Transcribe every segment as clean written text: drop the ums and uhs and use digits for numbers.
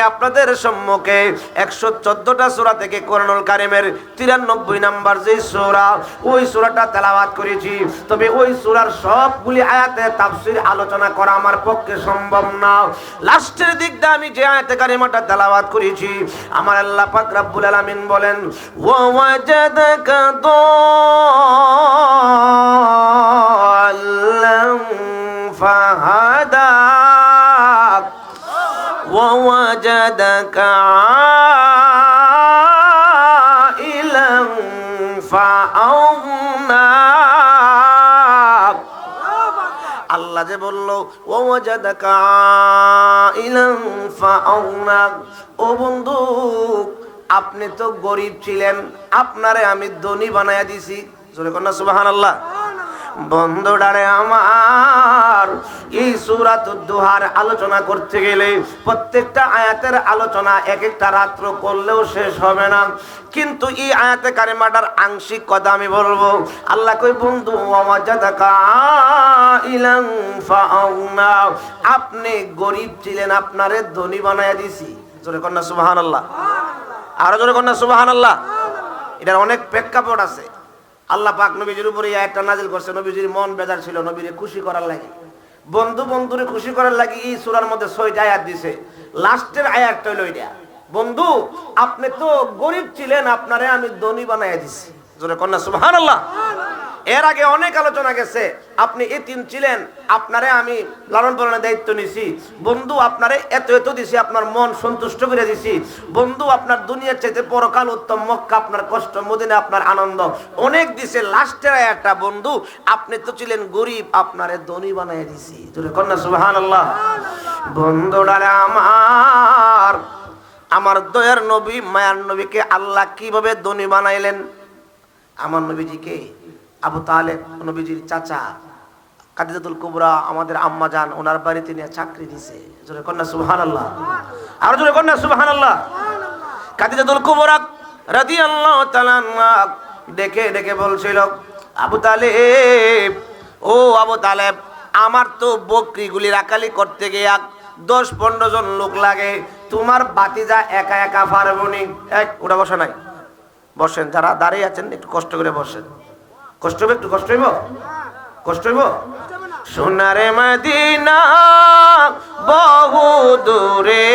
আপনাদের সম্মুখে 114টা সূরা থেকে কোরআনুল কারীমের 93 নাম্বার যে সূরা, ওই সূরাটা তেলাওয়াত করেছি। তবে ওই সূরার সবগুলি আয়াতের তাফসীর আলোচনা করা আমার পক্ষে সম্ভব না। লাস্টের দিকটা আমি যে আয়াতে কারিমাটা তেলাওয়াত করেছি, আমার আল্লাহ পাক রব্বুল আলামিন বলেন, ওয়া ওয়াজাদাকা দাল্লান ফাহাদা ওয়া ওয়াজাদাকা আইলান ফাআউনা। আল্লাহ যে বলল ওয়া ওয়াজাদাকা আইলান ফাআউনা, ও বন্ধু আপনি তো গরিব ছিলেন, আপনারে আমি ধনী বানায়া দিছি। জোরে কন্যা সুবহানাল্লাহ। বন্ধুডারে আমার, এই সূরাতুদ দুহার আলোচনা করতে গেলে প্রত্যেকটা আয়াতের আলোচনা এক একটা রাত্র করলেও শেষ হবে না। কিন্তু এই আয়াতে কারিমাটার আংশিক কথা আমি বলবো। আল্লাহ কই বন্ধু ওয়াজাদাকা ইলান ফাআউনা, আপনি গরিব ছিলেন, আপনারে ধনী বানায়া দিছি। জোরে কন্যা সুবহানাল্লাহ। আরো জোরে কন্যা সুবহানাল্লাহ। এটার অনেক প্রেক্ষাপট আছে। আল্লাহ পাক নবীজির উপরে আয়াতটা নাজিল করছে, নবীজির মন বেজার ছিল, নবীরে খুশি করার লাগি, বন্ধুরে খুশি করার লাগি এই সূরার মধ্যে 6টা আয়াত দিছে। লাস্টের আয়াতটা হলো এটা, বন্ধু আপনি তো গরিব ছিলেন, আপনারে আমি ধনী বানায়া দিছি। জোরে কন্যা সুবহানাল্লাহ। এর আগে অনেক আলোচনা গেছে, আপনি এতিম ছিলেন, আপনারে আমি লালন পালনের দায়িত্ব নিছি, বন্ধু আপনারে এত এত দিছি, আপনার মন সন্তুষ্ট করে দিছি, বন্ধু আপনার দুনিয়ার চাইতে পরকাল উত্তম, মক্কা আপনার কষ্ট, মদিনা আপনার আনন্দ, অনেক দিছে। লাস্টের একটা বন্ধু আপনি তো ছিলেন গরিব, আপনারে ধনী বানায় দিছি। জোরে কন্যা সুবহানাল্লাহ। বন্ধুরা আমার দয়ার নবী মায়ার নবীকে আল্লাহ কিভাবে ধনী বানাইলেন? আমার নবীজিকে আবু তালেব নবীজির চাচা খাদিজাতুল কুবরা আমাদের আম্মা জান ওনার বাড়িতে নিয়ে চাকরি দিছে। জোরে কন্যা সুবহানাল্লাহ। আর জোরে কন্যা সুবহানাল্লাহ। খাদিজাতুল কুবরা রাদিয়াল্লাহু তাআলা ডেকে ডেকে বলছিল, আবু তালেব, ও আবু তালেব, আমার তো বকরিগুলি রাখালি করতে গিয়ে 10-15 জন লোক লাগে, তোমার বাতিজা একা একা পারবনি। ওটা বসে নাই, বসেন, যারা দাঁড়িয়ে আছেন একটু কষ্ট করে বসেন। কষ্ট হবে, একটু কষ্ট হইব, কষ্ট হইব। সোনারে মদিনা বহু দূরে,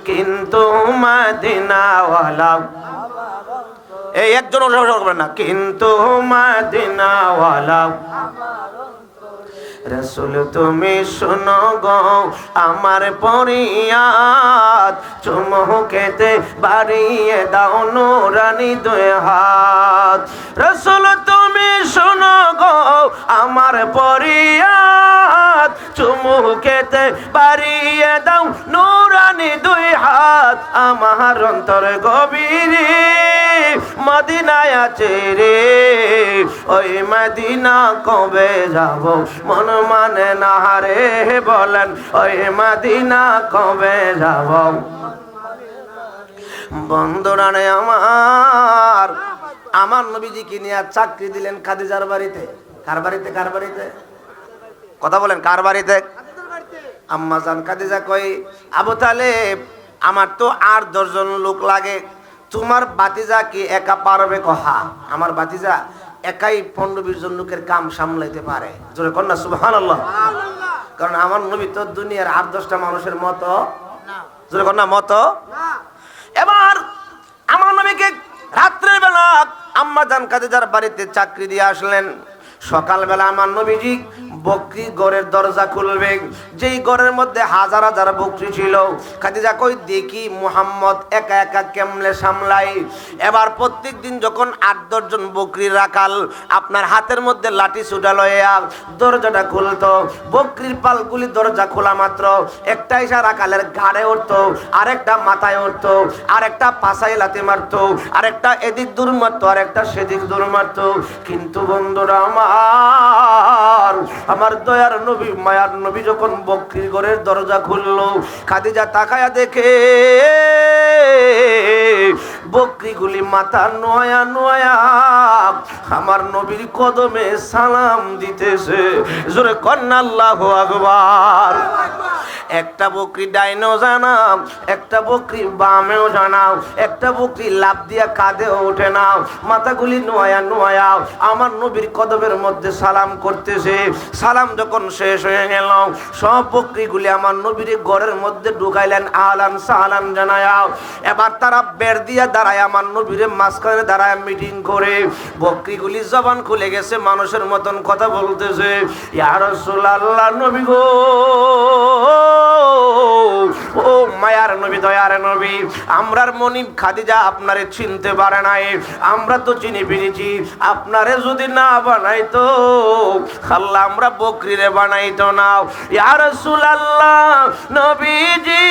কিন্তু মদিনাওয়ালা, এই একজন করবেন না, কিন্তু মদিনাওয়ালা রাসূল তুমি শোনো গো আমার পরিয়াদ, চুমুকেতে বাড়িয়ে দাও নুরানি দুই হাত। রাসূল তুমি শোনো গো আমার পরিয়াদ, চুমুকেতে বাড়িয়ে দাও নুরানি দুই হাত। আমার অন্তর গভীরে মদিনায় আছে রে, ওই মদিনা কবে যাব মন মানে না রে, বলেন ওই মদিনা কবে যাব। বন্ধুরা আমার নবীজিকে নিয়ে চাকরি দিলেন খাদিজার বাড়িতে। কার বাড়িতে? কার বাড়িতে? কথা বলেন, কার বাড়িতে? আম্মা জান খাদিজা কই, আবু তালেব আমার তো 8-10 জন লোক লাগে, তোমার বাতিজা কি একা পারবে? কহা আমার বাতিজা একাই 15-20 জন লোকের কাম সামলাইতে পারে। জোরে কন্যা সুবহানাল্লাহ। কারণ আমার নবী তো দুনিয়ার 8-10টা মানুষের মতো না। জোরে কন্যা মতো না। এবার আমার নবীকে রাত্রের বেলা আম্মা জান খাদিজার বাড়িতে চাকরি দিয়ে আসলেন। সকালবেলা আমার নবীজি বকরি ঘরের দরজা খুলবে, যেই ঘরের মধ্যে হাজার হাজার বকরি ছিল। খাদিজা কই দেখি মুহাম্মদ একা একা কেমনে সামলাই। এবার প্রত্যেক দিন যখন 8-10 জন বকরির রাখাল আপনার হাতের মধ্যে লাঠি সুটা লইয়া দরজাটা খুলতো, বকরির পালগুলি দরজা খোলা মাত্র একটা ইশা রাখালের ঘাড়ে উঠতো, আরেকটা মাথায় উঠতো, আরেকটা পাছায় লাথি মারতো, আরেকটা এদিক দূর মারতো, আরেকটা সেদিক দূর মারতো। কিন্তু বন্ধুরা আমার দয়ার নবী মায়ার নবী যখন বকরির ঘরের দরজা খুললো, খাদিজা তাকায়া দেখে বকরিগুলি মাথা নোয়া নোয়া আমার নবীর কদমে সালাম দিতেছে। জোরে কন্না আল্লাহু আকবার। একটা বকরি ডাইনেও জানা, একটা বকরি বামেও জানা, একটা বকরি লাফ দিয়া কাঁধেও ওঠে না, মাথাগুলি নোয়া নোয়া আমার নবীর কদমের মধ্যে সালাম করতেছে। সালাম যখন শেষ হয়ে গেল, সব বকরিগুলি আমার নবীর ঘরের মধ্যে ঢুকাইলেন, আহলান সাহলান জানায়া। এবার তারা বের দিয়া দাঁড়ায় আমার নবীর মাঝখানে দাঁড়ায় মিটিং করে। বকরিগুলি জবান খুলে গেছে, মানুষের মতন কথা বলতেছে, ইয়া রাসূলুল্লাহ, নবী গো, ও মায়ার নবী, দয়ার নবী, আমরার মনিব খাদিজা আপনারে চিনতে পারে নাই, আমরা তো চিনি ফিরেছি। আপনারে যদি না বানাইতো আল্লাহ, আমরা বকরিরে বানাইতো না। ইয়া রাসূলুল্লাহ, নবীজি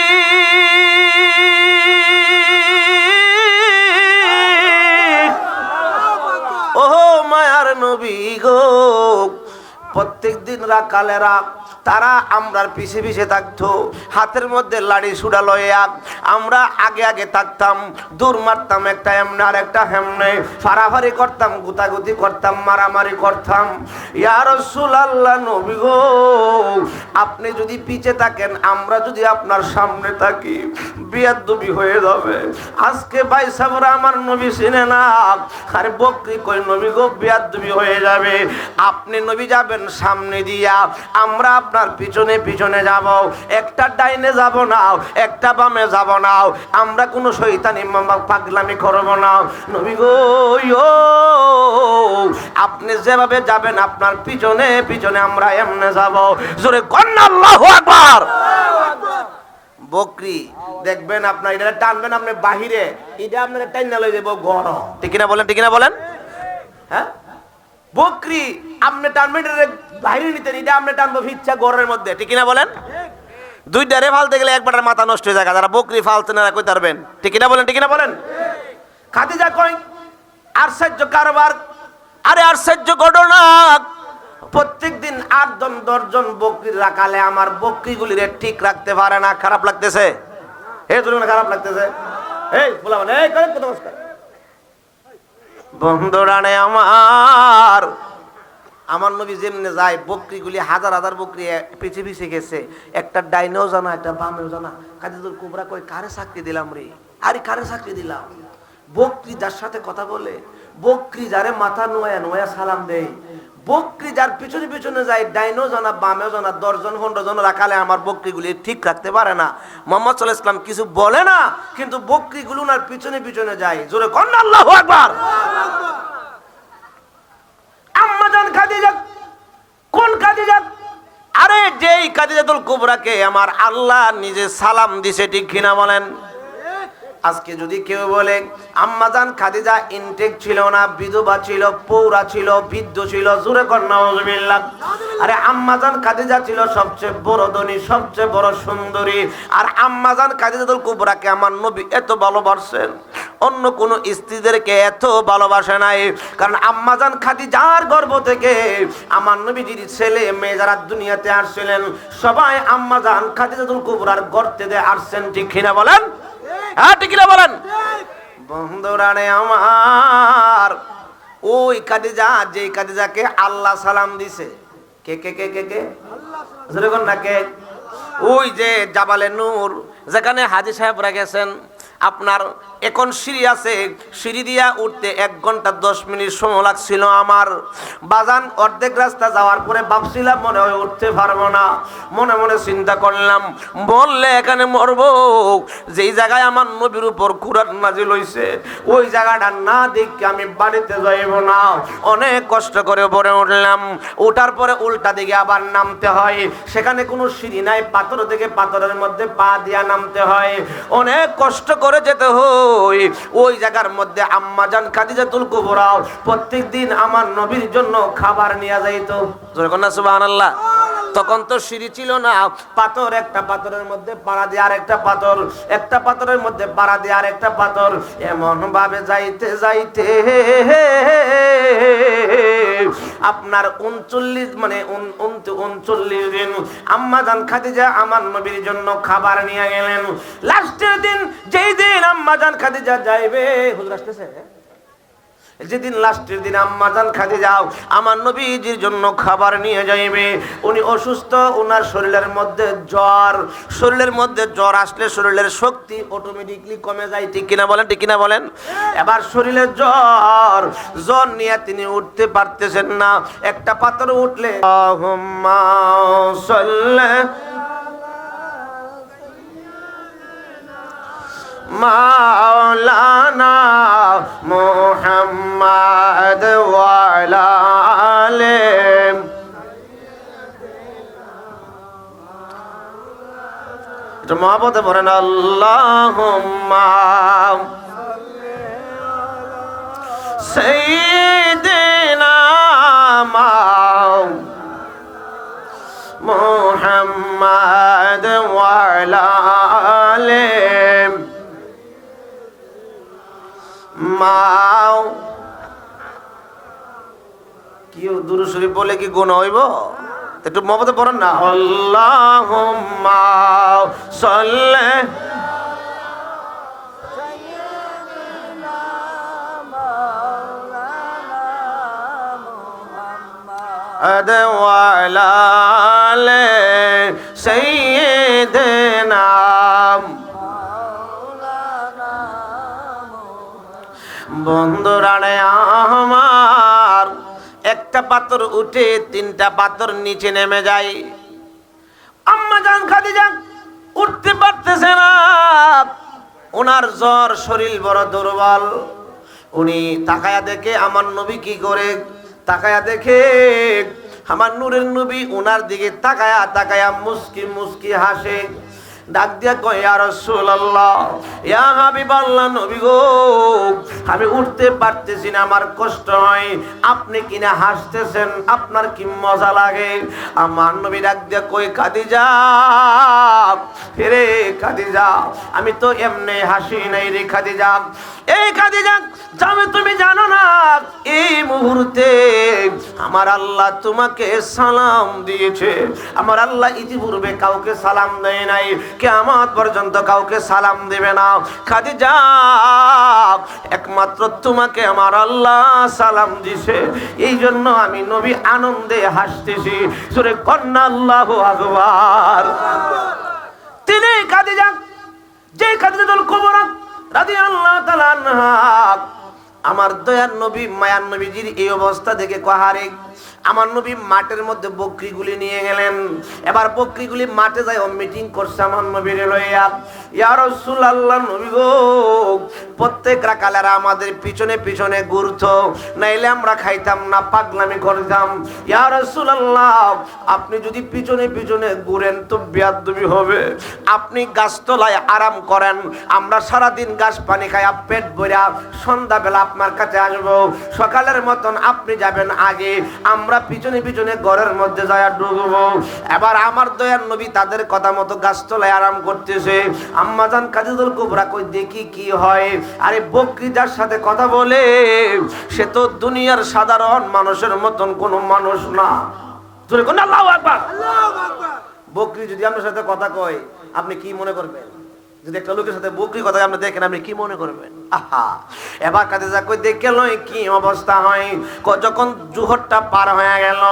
ও মায়ার নবী গো, প্রত্যেক দিন রাকালেরা তারা আমরার পিছে পিছে থাকতো, হাতের মধ্যে লাড়ি সুড়া লইয়া আমরা আগে আগে থাকতাম, দূর মারতাম, একটা এমনে আর একটা হেমনে, ফাড়াফাড়ি করতাম, গুতাগুতি করতাম, মারামারি করতাম। ইয়া রাসূলুল্লাহ, নবী গো, আপনি যদি পিছে থাকেন, আমরা যদি আপনার সামনে থাকি, বিয়াদবি হয়ে যাবে। আজকে ভাই সাবরা আমার নবী চিনে না, আরে বকরি কই নবী গো, বিয়াদবি হয়ে যাবে। আপনি নবী যাবেন সামনে দিয়া, আমরা আপনার পিছনে পিছনে যাব, একটা ডাইনে যাব না, একটা বামে যাব না, আমরা কোনো শয়তানি পাগলামি করব না। নবী গো, আপনি যেভাবে যাবেন আপনার পিছনে পিছনে আমরা এমনে যাব। জোরে কন্না আল্লাহু আকবার। বকরি দেখবেন আপনার এটা টানবেন আপনি বাহিরে, এটা আপনার টাইনা লই যাব ঘর, ঠিক কিনা বলেন, ঠিক কিনা বলেন? হ্যাঁ, বকরি আপনি টানবেন বাইরে নিতেন, এটা আপনি টানবো ইচ্ছা ঘরের মধ্যে, ঠিক কিনা বলেন? দুইটারে ফালতে গেলে একবার মাথা নষ্ট হয়ে যায়, যারা বকরি ফালতেন না কই পারবেন, ঠিক কিনা বলেন, ঠিক কিনা বলেন? খাদিজা কই আশ্চর্য কারবার, আরে আশ্চর্য ঘটনা, প্রত্যেক দিন 8-10 বকরি রাখালে আমার বকরিগুলিরে ঠিক রাখতে পারে না। খারাপ লাগতেছে? হে ধরুন, খারাপ লাগতেছে? এই বলা মানে এই করে নমস্কার বন্ধুরানে আমার নবী যেমনে যায়, বকরিগুলি হাজার হাজার বকরি পিছে পিছে গেছে, একটা ডাইনেও জানা, একটা বামেও জানা। খাদিজাতুল কুবরা কই কারে সাক্ষী দিলাম রে, আরে কারে সাক্ষী দিলাম? বকরি যার সাথে কথা বলে, বকরি যারে মাথা নোয়া নোয়া সালাম দেয়, বকরি যার পিছনে পিছনে যায়, ডাইনেও জানা বামেও জানা, 10-15 জন রাখালে আমার বকরিগুলি ঠিক রাখতে পারে না। মুহাম্মদ সাল্লাল্লাহু আলাইহি ওয়াসাল্লাম কিছু বলে না, কিন্তু বকরিগুলো ওনার পিছনে পিছনে যায়। জোরে কন্না আল্লাহু আকবার। আম্মাজান খাদিজা, কোন খাদিজা? আরে যেই খাদিজাতুল কুবরাকে আমার আল্লাহ নিজে সালাম দিছে, ঠিক কিনা বলেন? আজকে যদি কেউ বলে আম্মাজান খাদিজা ইনটেক ছিল না, বিধবা ছিল, পৌরা ছিল, বৃদ্ধ ছিল, জোরে কর নাউযুবিল্লাহ। আরে আম্মাজান খাদিজা ছিল সবচেয়ে বড় ধনী, সবচেয়ে বড় সুন্দরী। আর আম্মাজান খাদিজাতুল কুবরাকে আমার নবী এত ভালোবাসেন, অন্য কোন স্ত্রীদেরকে এত ভালোবাসে নাই। কারণ আম্মাজান খাদিজার গর্ভ থেকে আমার নবীজির ছেলে মেয়ে যারা দুনিয়াতে আসছিলেন, সবাই আম্মাজান খাদিজাতুল কুবরার গর্তে আসছেন, ঠিক কিনা বলেন? হ্যাঁ, ঠিক কিনা বলেন? বন্ধুরানে আমার, ওই খাদিজা, যে খাদিজাকে আল্লাহ সালাম দিছে, কে কে কে কে কে আল্লাহ না কে? ওই যে জাবালে নূর, যেখানে হাজী সাহেবরা গেছেন, আপনার এখন সিঁড়ি আছে, সিঁড়ি দিয়া উঠতে 1 ঘন্টা 10 মিনিট সময় লাগছিল আমার। বাজান অর্ধেক রাস্তা যাওয়ার পরে ভাবছিলাম মনে হয় উঠতে পারবো না, মনে মনে চিন্তা করলাম বললে এখানে মরবো। যেই জায়গায় আমার নবীর উপর কুরআন নাজিল হইছে, ওই জায়গাটা না দেখে আমি বাড়িতে যাইব না। অনেক কষ্ট করে উপরে উঠলাম, উঠার পরে উল্টা দিকে আবার নামতে হয়, সেখানে কোনো সিঁড়ি নাই, পাথর থেকে পাথরের মধ্যে পা দিয়া নামতে হয়, অনেক কষ্ট করে যেতে হয়। ওই জায়গার মধ্যে আম্মাজান খাদিজাতুল কুবরা প্রত্যেকদিন আমার নবীর জন্য খাবার নিয়ে যাইতো। জোরে কন্না সুবহানাল্লাহ। তখন তো সিঁড়ি ছিল না, পাথর, একটা পাথরের মধ্যে পাড়া দিয়ে আরেকটা পাথর, একটা পাথরের মধ্যে পাড়া দিয়ে আরেকটা পাথর, এমন ভাবে যাইতে যাইতে আপনার 39 দিন আম্মাজান খাদিজা আমার নবীর জন্য খাবার নিয়ে গেলেন। লাস্টের দিন, যেই দিন আম্মাজান খাদিজা যাইবে, হুজুর আসতেছে, যেদিন লাস্টের দিন আম্মা জান খাদিজা আমার নবীজির জন্য খাবার নিয়ে যাইবে, উনি অসুস্থ, ওনার শরীরের মধ্যে জ্বর আসলে শরীরের শক্তি অটোমেটিকলি কমে যায়, ঠিক কিনা বলেন, ঠিক কিনা বলেন। এবার শরীরের জ্বর নিয়ে তিনি উঠতে পারতেছেন না। একটা পাথর উঠলে আল্লাহুম্মা সাল্লি মাওলানা মুহাম্মাদ ওয়া আলা আলিহি, এটা মহব্বতে পড়েন আল্লাহুম্মা সাইয়্যিদিনা মুহাম্মাদ ওয়া আলা আলিহি মাও। কি দুরূদ শরীফ বলে কি গুনাহ হইব? একটু মহব্বতে পড়েন না, আল্লাহুম্মা সাল্লি ওয়া আলা আলি সাইয়্যিদিনা। বন্ধুরা আমার, একটা পাথর উঠে তিনটা পাথর নিচে নেমে যায়। আম্মা জান খাদিজা উঠতে পারতেছে না, ওনার জ্বর, শরীর বড় দুর্বল। উনি তাকায়া দেখে আমার নবী কি করে, তাকায়া দেখে আমার নূরের নবী ওনার দিকে তাকায়া তাকায়া মুস্কি মুস্কি হাসে, ডাক দিয়া কয় ইয়া রাসূলুল্লাহ, ইয়া হাবিবাল্লাহ, নবী গো, আমি উঠতে পারতেছি না, আমার কষ্ট হয়, আপনি কিনা হাসতেছেন, আপনার কি মজা লাগে? আমার নবী ডাক দিয়া কই খাদিজা, রে খাদিজা, আমি তো এমনি হাসি নাই রে খাদিজা। এই খাদিজা, জানো তুমি জানো না, এই মুহূর্তে আমার আল্লাহ তোমাকে সালাম দিয়েছে। আমার আল্লাহ ইতিপূর্বে কাউকে সালাম দেয় নাই, কিয়ামত পর্যন্ত কাউকে সালাম দেবে না। খাদিজা, একমাত্র তোমাকে আমার আল্লাহ সালাম দিছে, এই জন্য আমি নবী আনন্দে হাসতেছি। জোরে কন্না আল্লাহু আকবার। তিনি খাদিজা, যে খাদিজাতুল কুবরা রাদিয়াল্লাহু তাআলা আনহা, আমার দয়ার নবী মায়ার নবীজির এই অবস্থা দেখে কহারে, আমার নবী মাঠের মধ্যে বকরিগুলি নিয়ে গেলেন। এবার বকরিগুলি মাঠে যায় মিটিং করছে আমার নবীর লইয়া, ইয়া রাসূলুল্লাহ, নবী গো, প্রত্যেক রাকালেরা আমাদের পিছনে পিছনে ঘুরতো, নাইলে আমরা খাইতাম না, পাগলামি করতাম। ইয়া রাসূলুল্লাহ, আপনি যদি পিছনে পিছনে ঘুরেন তো বেয়াদবি হবে, আপনি গাছতলায় আরাম করেন, আমরা সারাদিন ঘাস পানি খাই পেট ভরা, সন্ধ্যাবেলা আপনার কাছে আসবো, সকালের মতন আপনি যাবেন আগে, আমরা পিছনে পিছনে ঘরের মধ্যে যায় ঢুকবো। এবার আমার দয়ার নবী তাদের কথা মতো গাছতলায় আরাম করতেছে। আম্মা জান খাদিজাতুল কুবরা কই দেখি কি হয়। আরে বকরি যার সাথে কথা বলে সে তো দুনিয়ার সাধারণ মানুষের মতন কোনো মানুষ না। জোরে কোন আল্লাহু আকবার। আল্লাহু আকবার। বকরি যদি আপনার সাথে কথা কয় আপনি কি মনে করবেন? যদি একটা লোকের সাথে বকরি কথা আপনি দেখেন, আপনি কি মনে করবেন? আহা, এবার খাদিজা কই দেখে লই কি অবস্থা হয়। যখন জোহরটা পার হয়ে গেল,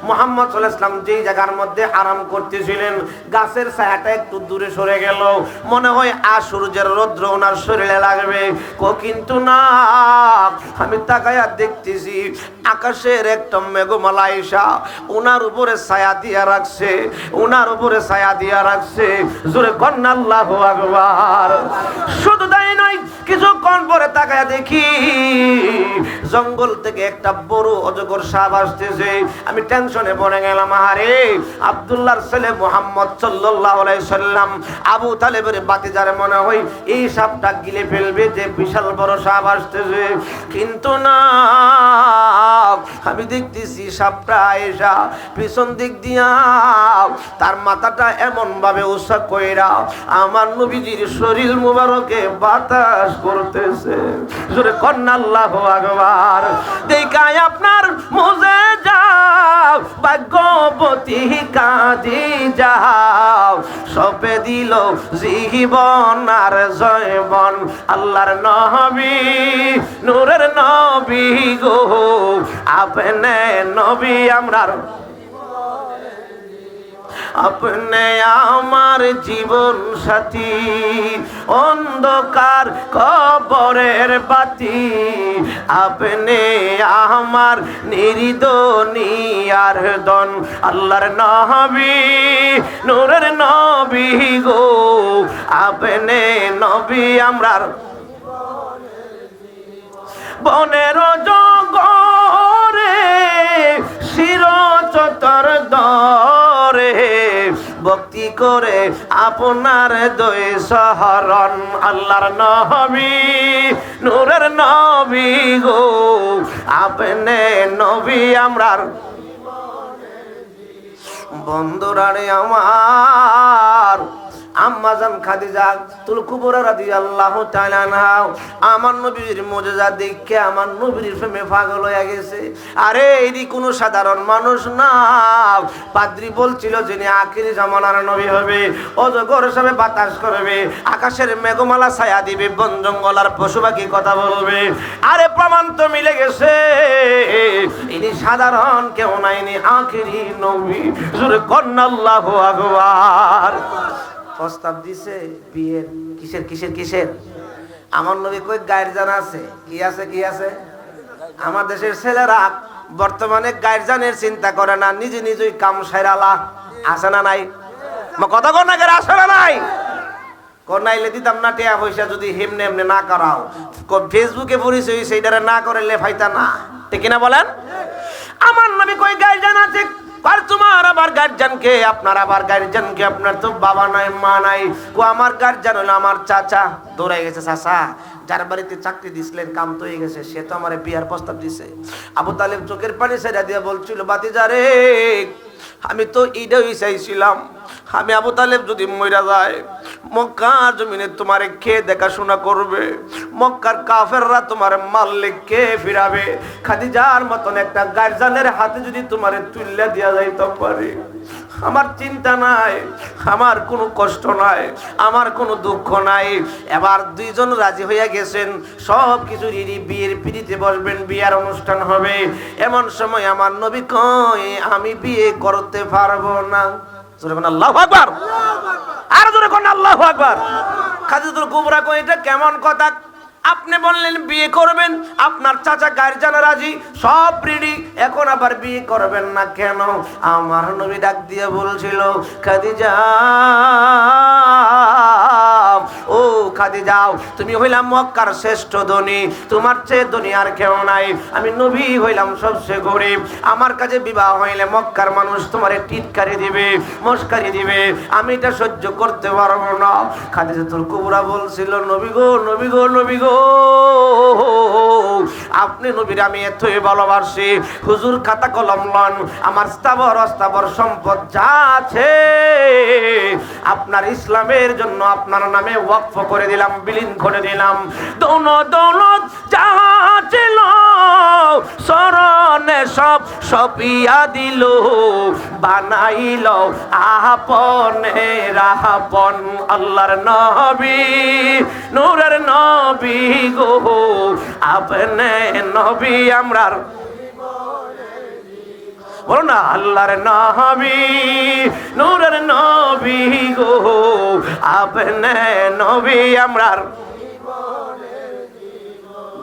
মুহাম্মদ সাল্লাল্লাহু আলাইহি ওয়াসাল্লাম যেই জায়গার মধ্যে আরাম করতেছিলেন, গাছের ছায়াটা একটু দূরে সরে গেল, মনে হয় সূর্যের রৌদ্র ওনার শরীরে লাগবে। কিন্তু না, আমি তাকায়া দেখতেছি আকাশের একটা মেঘমালা আইসা ওনার উপরে ছায়া দিয়া রাখছে, ওনার উপরে ছায়া দিয়া রাখছে। জোরে কন্না আল্লাহু আকবার। শুধু তাই নয়, কিছুক্ষণ পরে তাকায়া দেখি জঙ্গল থেকে একটা বড় অজগর সাপ আসতেছে। আমি টেনশনে পড়ে গেলাম, আরে আব্দুল্লাহর ছেলে মুহাম্মদ সাল্লাল্লাহু আলাইহি সাল্লাম, আবু তালেবের বাতিজার মনে হয় এই সাপটা গিলে ফেলবে, যে বিশাল বড় সাপ আসতেছে। কিন্তু না, আমি দেখতেছি সাপটা আয়েশা পিছন দিক দিয়া তার মাথাটা এমন ভাবে উঁচা কইরা আমার নবীজির শরীর মুবারকে বাতাস করতেছে। জোরে কন্না আল্লাহু আকবার। আগুয়ার দেখায় আপনার মুজে যাও ভাগ্যবতী কাঁদি যাও সপে দিল জীবন আর জয়বন আল্লাহর নবী নূরের নবী গো আপনি নবী আমরার আপনি আমার জীবন সাথী অন্ধকার কবরের বাতি আপনি আমার নির্দনিয়ার দন আল্লাহর নবী নূরের নবী গো আপনি নবী আমরার বনের জগরে শিরচতর দরে ভক্তি করে আপনার দই শহরণ আল্লাহর নবী নূরের নবী গো আপনি নবী আমরার বন্ধুরারে আমার আম্মাজান খাদিজা তুল কুবরা রাদিয়াল্লাহু তাআলা আনহা আমার নবীর মুজিজা দেখে আমার নবীর প্রেমে পাগল হয়ে গেছে। আরে এটি কোনো সাধারণ মানুষ না, পাদ্রী বলছিল যিনি আখিরি জামানার নবী হবে, অজগর হিসাবে বাতাস করবে, আকাশের মেঘমালা ছায়া দিবে, বন জঙ্গল আর পশু পাখি কথা বলবে। আরে প্রমাণ তো মিলে গেছে, ইনি সাধারণ কেউ না, ইনি আখিরি নবী। জোরে কন্না আল্লাহু আকবার। প্রস্তাব দিছে বিয়ের। কিসের কিসের কিসের? আমার নবী কই গায়ের জানা আছে। কি আছে কি আছে? আমার দেশের ছেলেরা বর্তমানে গায়ের জানের চিন্তা করে না, নিজে নিজেই কাম সাইরালা। আছে না নাই? কথা কর না, কেন আসে না নাই? করনাইলে দিতাম না টিয়া পয়সা যদি হেমনে এমনি না করাও। ফেসবুকে পরিচয় সেইটারে না করে লেফাইতা না, ঠিক কিনা বলেন? আমার নবী কই গায়ের জানা আছে। আর তোমার আবার গার্জিয়ানকে, আপনার আবার গার্জিয়ানকে, আপনার তো বাবা নাই মা নাই। ও আমার গার্জিয়ান হলো আমার চাচা। দৌড়াই গেছে চাচা, যার বাড়িতে চাকরি দিছিলেন কাম তো হয়ে গেছে, সে তো আমার বিয়ার প্রস্তাব দিছে। আবু তালেব চোখের পানি ছেড়ে দিয়ে বলছিল, বাতিজা রে, আমি তো এইটাই চাইছিলাম, আমি আবু তালেব যদি মইরা যায় মক্কার জমিনে তোমারে কে দেখাশোনা করবে, মক্কার কাফেররা তোমার মারলে কে ফিরাবে, খাদিজার মতন একটা গার্জিয়ানের হাতে যদি তোমারে তুলে দেওয়া যাইতে পারে, আমার চিন্তা নাই, আমার কোনো কষ্ট নাই, আমার কোনো দুঃখ নাই। এবার দুইজন রাজি হইয়া গেছেন, সব কিছু বিয়ের পিড়িতে বসবেন, বিয়ার অনুষ্ঠান হবে। এমন সময় আমার নবী কয়, আমি বিয়ে করতে পারবো না। জোরে কোন আল্লাহু আকবার, আর জোরে কোন আল্লাহু আকবার। খাদিজাতুল কুবরা কয়, এটা কেমন কথা? আপনি বললেন বিয়ে করবেন, আপনার চাচা গার্জিয়ান রাজি, সব রেডি, এখন আবার বিয়ে করবেন না কেন? আমার নবী ডাক দিয়ে বলছিল, খাদিজা, ও খাদিজা, তুমি হইলাম মক্কার শ্রেষ্ঠ ধনী, তোমার চেয়ে ধনী আর কেউ নাই। আমি নবী হইলাম সবচেয়ে গরিব, আমার কাছে বিবাহ হইলে মক্কার মানুষ তোমারে টিটকারি দিবে, মস্কারি দিবে, আমি এটা সহ্য করতে পারবো না। খাদিজাতুল কুবরা বলছিল, নবী গো, নবী গো, নবী গো, আপনি নবীর আমি এতই ভালোবাসি, হুজুর খাতা কলম লন, আমার স্থাবর অস্থাবর সম্পদ যা আছে আপনার ইসলামের জন্য আপনার নামে ওয়াকফ করে দিলাম, বিলীন করে দিলাম। দৌলত যা ছিল শরণে সব সপিয়া দিল, বানাইল আপনের আপন আল্লাহর নবী, নূরের নবী গো, আপনি নবী আমরার, বলো না, আল্লাহর নবী, নূরের নবী গো, আপনি নবী আমরার।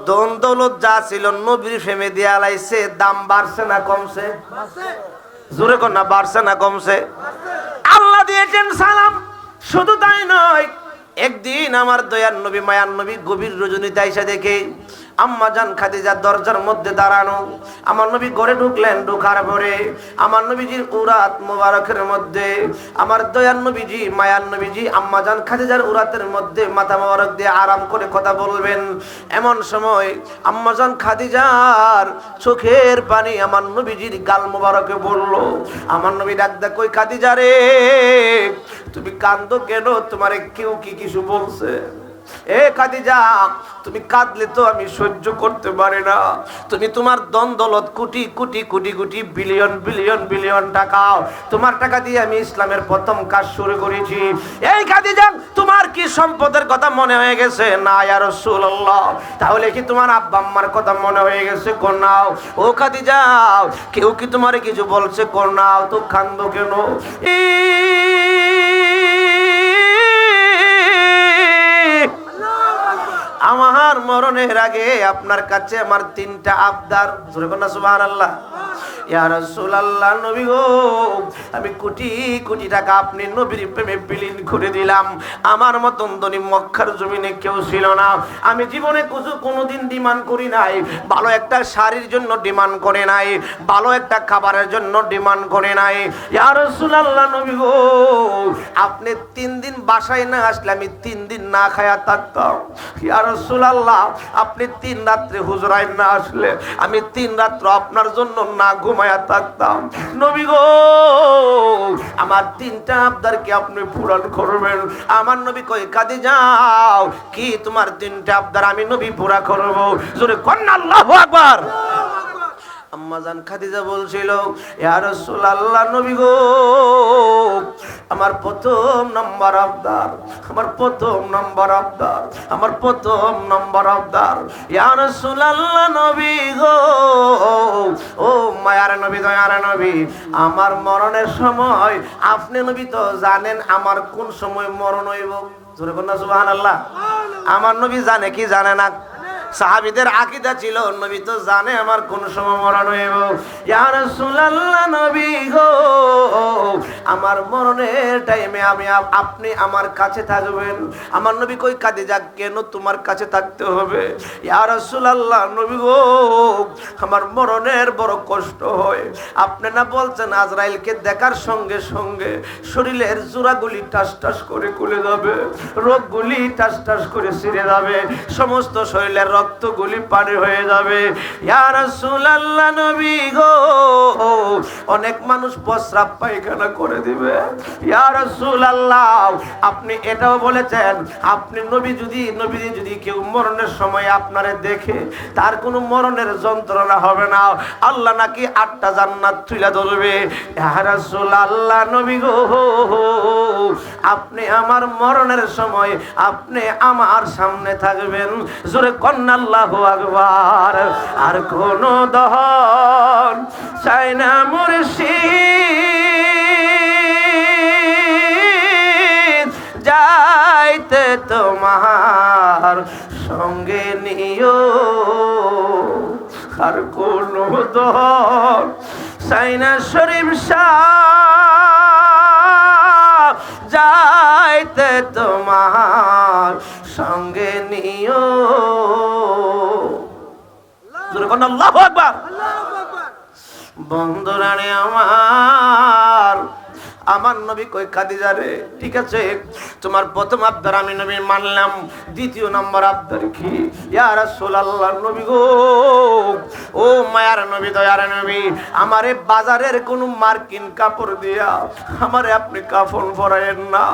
দন দৌলত যা ছিল নবীর ফেমে দিয়া লাইছে, দাম বাড়ছে না কমছে? জোরে কোন না, বাড়ছে না কমছে? আল্লাহ দিয়েছেন সালাম। শুধু তাই নয়, একদিন আমার দয়ার নবী মায়ার নবী গভীর রজনীতে আইসা দেখে আম্মা জান খাদিজা দরজার মধ্যে দাঁড়ানো। আমার নবী ঘরে ঢুকলেন, ঢোকার পরে আমার নবীজির উরাত মোবারকের মধ্যে আমার দয়ার নবীজি মায়ার নবীজি আম্মা জান খাদিজার উরাতের মধ্যে মাথা মোবারক দিয়ে আরাম করে কথা বলবেন। এমন সময় আম্মা জান খাদিজার চোখের পানি আমার নবীজির গাল মোবারকে বলল। আমার নবী ডাক দা, কই খাদিজা রে, তুমি কান্দো কেন? তোমারে কেউ কি কিছু বলছে? এ খাদিজা, তুমি কাঁদলে তো আমি সহ্য করতে পারি না। তুমি তোমার ধন দৌলত crore crore crore crore billion billion billion টাকা, তোমার টাকা দিয়ে আমি ইসলামের প্রথম কাজ শুরু করেছি। এই খাদিজা, তোমার কি সম্পদের কথা মনে হয়ে গেছে? না ইয়া রাসূলুল্লাহ। তাহলে কি তোমার আব্বা আম্মার কথা মনে হয়ে গেছে? কোন নাও। ও খাদিজা, কেউ কি তোমারে কিছু বলছে? কোন নাও। তো কান্দো কেন? আমার মরণের আগে আপনার কাছে আমার 3টা আবদার। জোরে বলুন সুবহানাল্লাহ। ইয়া রাসূলুল্লাহ, নবী গো, আমি কোটি কোটি টাকা আপনি নবীর প্রেমে বিলীন করে দিলাম। আমার মতন ধনী মক্কার জমিনে কেউ ছিল না। আমি জীবনে কোনোদিন ডিমান্ড করি নাই, ভালো একটা শাড়ির জন্য ডিমান্ড করে নাই, ভালো একটা খাবারের জন্য ডিমান্ড করে নাই। ইয়া রাসূলুল্লাহ, নবী গো, আপনি 3 দিন বাসায় না আসলে আমি 3 দিন না খায়া থাকতাম। ইয়া রাসূলুল্লাহ, আপনি 3 রাত্রে হুজরায় না আসলে আমি 3 রাত্র আপনার জন্য না ঘুমায়া থাকতাম। নবী গো, আমার 3টা আবদার কি আপনি পূরণ করবেন? আমার নবী কই, খাদিজা, কি তোমার 3টা আবদার আমি নবী পুরা করব? জোরে কন্না আল্লাহু আকবার। আম্মা জান খাদিজা বলছিল, ইয়া রাসূলুল্লাহ, নবী গো, আমার প্রথম নাম্বার আবদার, আমার প্রথম নাম্বার আবদার, আমার প্রথম নাম্বার আবদার, ইয়া রাসূলুল্লাহ, নবী গো, ও মায়ার নবী, দয়ার নবী, আমার মরণের সময় আপনি নবী তো জানেন আমার কোন সময় মরণ হইব। জোরে বলুন সুবহানাল্লাহ। আমার নবী জানে কি জানে না? সাহাবীদের আকীদা ছিল নবী তো জানে আমার কোন সময় মরণ হইব। ইয়া রাসূলুল্লাহ, নবী গো, আমার মরণের টাইমে আপনি আমার কাছে থাকবেন। আমার নবী কই, খাদিজা, কেন তোমার কাছে থাকতে হবে? ইয়া রাসূলুল্লাহ, নবী গো, আমার মরণের বড় কষ্ট হয়। আপনি না বলছেন আজরাইলকে দেখার সঙ্গে সঙ্গে শরীরের জোড়াগুলি টাস টাস করে খুলে যাবে, রোগগুলি টাস টাস করে ছিঁড়ে যাবে, সমস্ত শরীরের রক্তগুলি পানি হয়ে যাবে। ইয়া রাসূলুল্লাহ, নবী গো, অনেক মানুষ প্রস্রাব পায়খানা করে দিবে। ইয়া রাসূলুল্লাহ, আপনি এটাও বলেছেন আপনি নবী যদি কেউ মরণের সময় আপনারে দেখে তার কোনো মরণের যন্ত্রণা হবে না, আল্লাহ নাকি 8টা জান্নাত তুলে ধরবে। ইয়া রাসূলুল্লাহ, নবী গো, আপনি আমার মরণের সময় আপনি আমার সামনে থাকবেন। জোরে কন্না আল্লাহু আকবার। আর কোন দহন চাই না মুর্শিদ, যাইতে তোমার সঙ্গে নিও। আর কোন দহন চাই না শরীফ শাহ, যাইতে তোমার সঙ্গে নিও। আল্লাহু আকবার। বন্ধুরা রে আমার নবী কই, খাদিজা রে, ঠিক আছে তোমার প্রথম আবদার আমি নবী মানলাম, দ্বিতীয় নম্বর আবদার কি? ইয়া রাসূলুল্লাহ, নবী গো, ও মায়ার নবী, দয়ার নবী, আমারে বাজারের কোন মার্কিন কাপড় দিয়া আমারে আপনি কাফন পরায়েন না।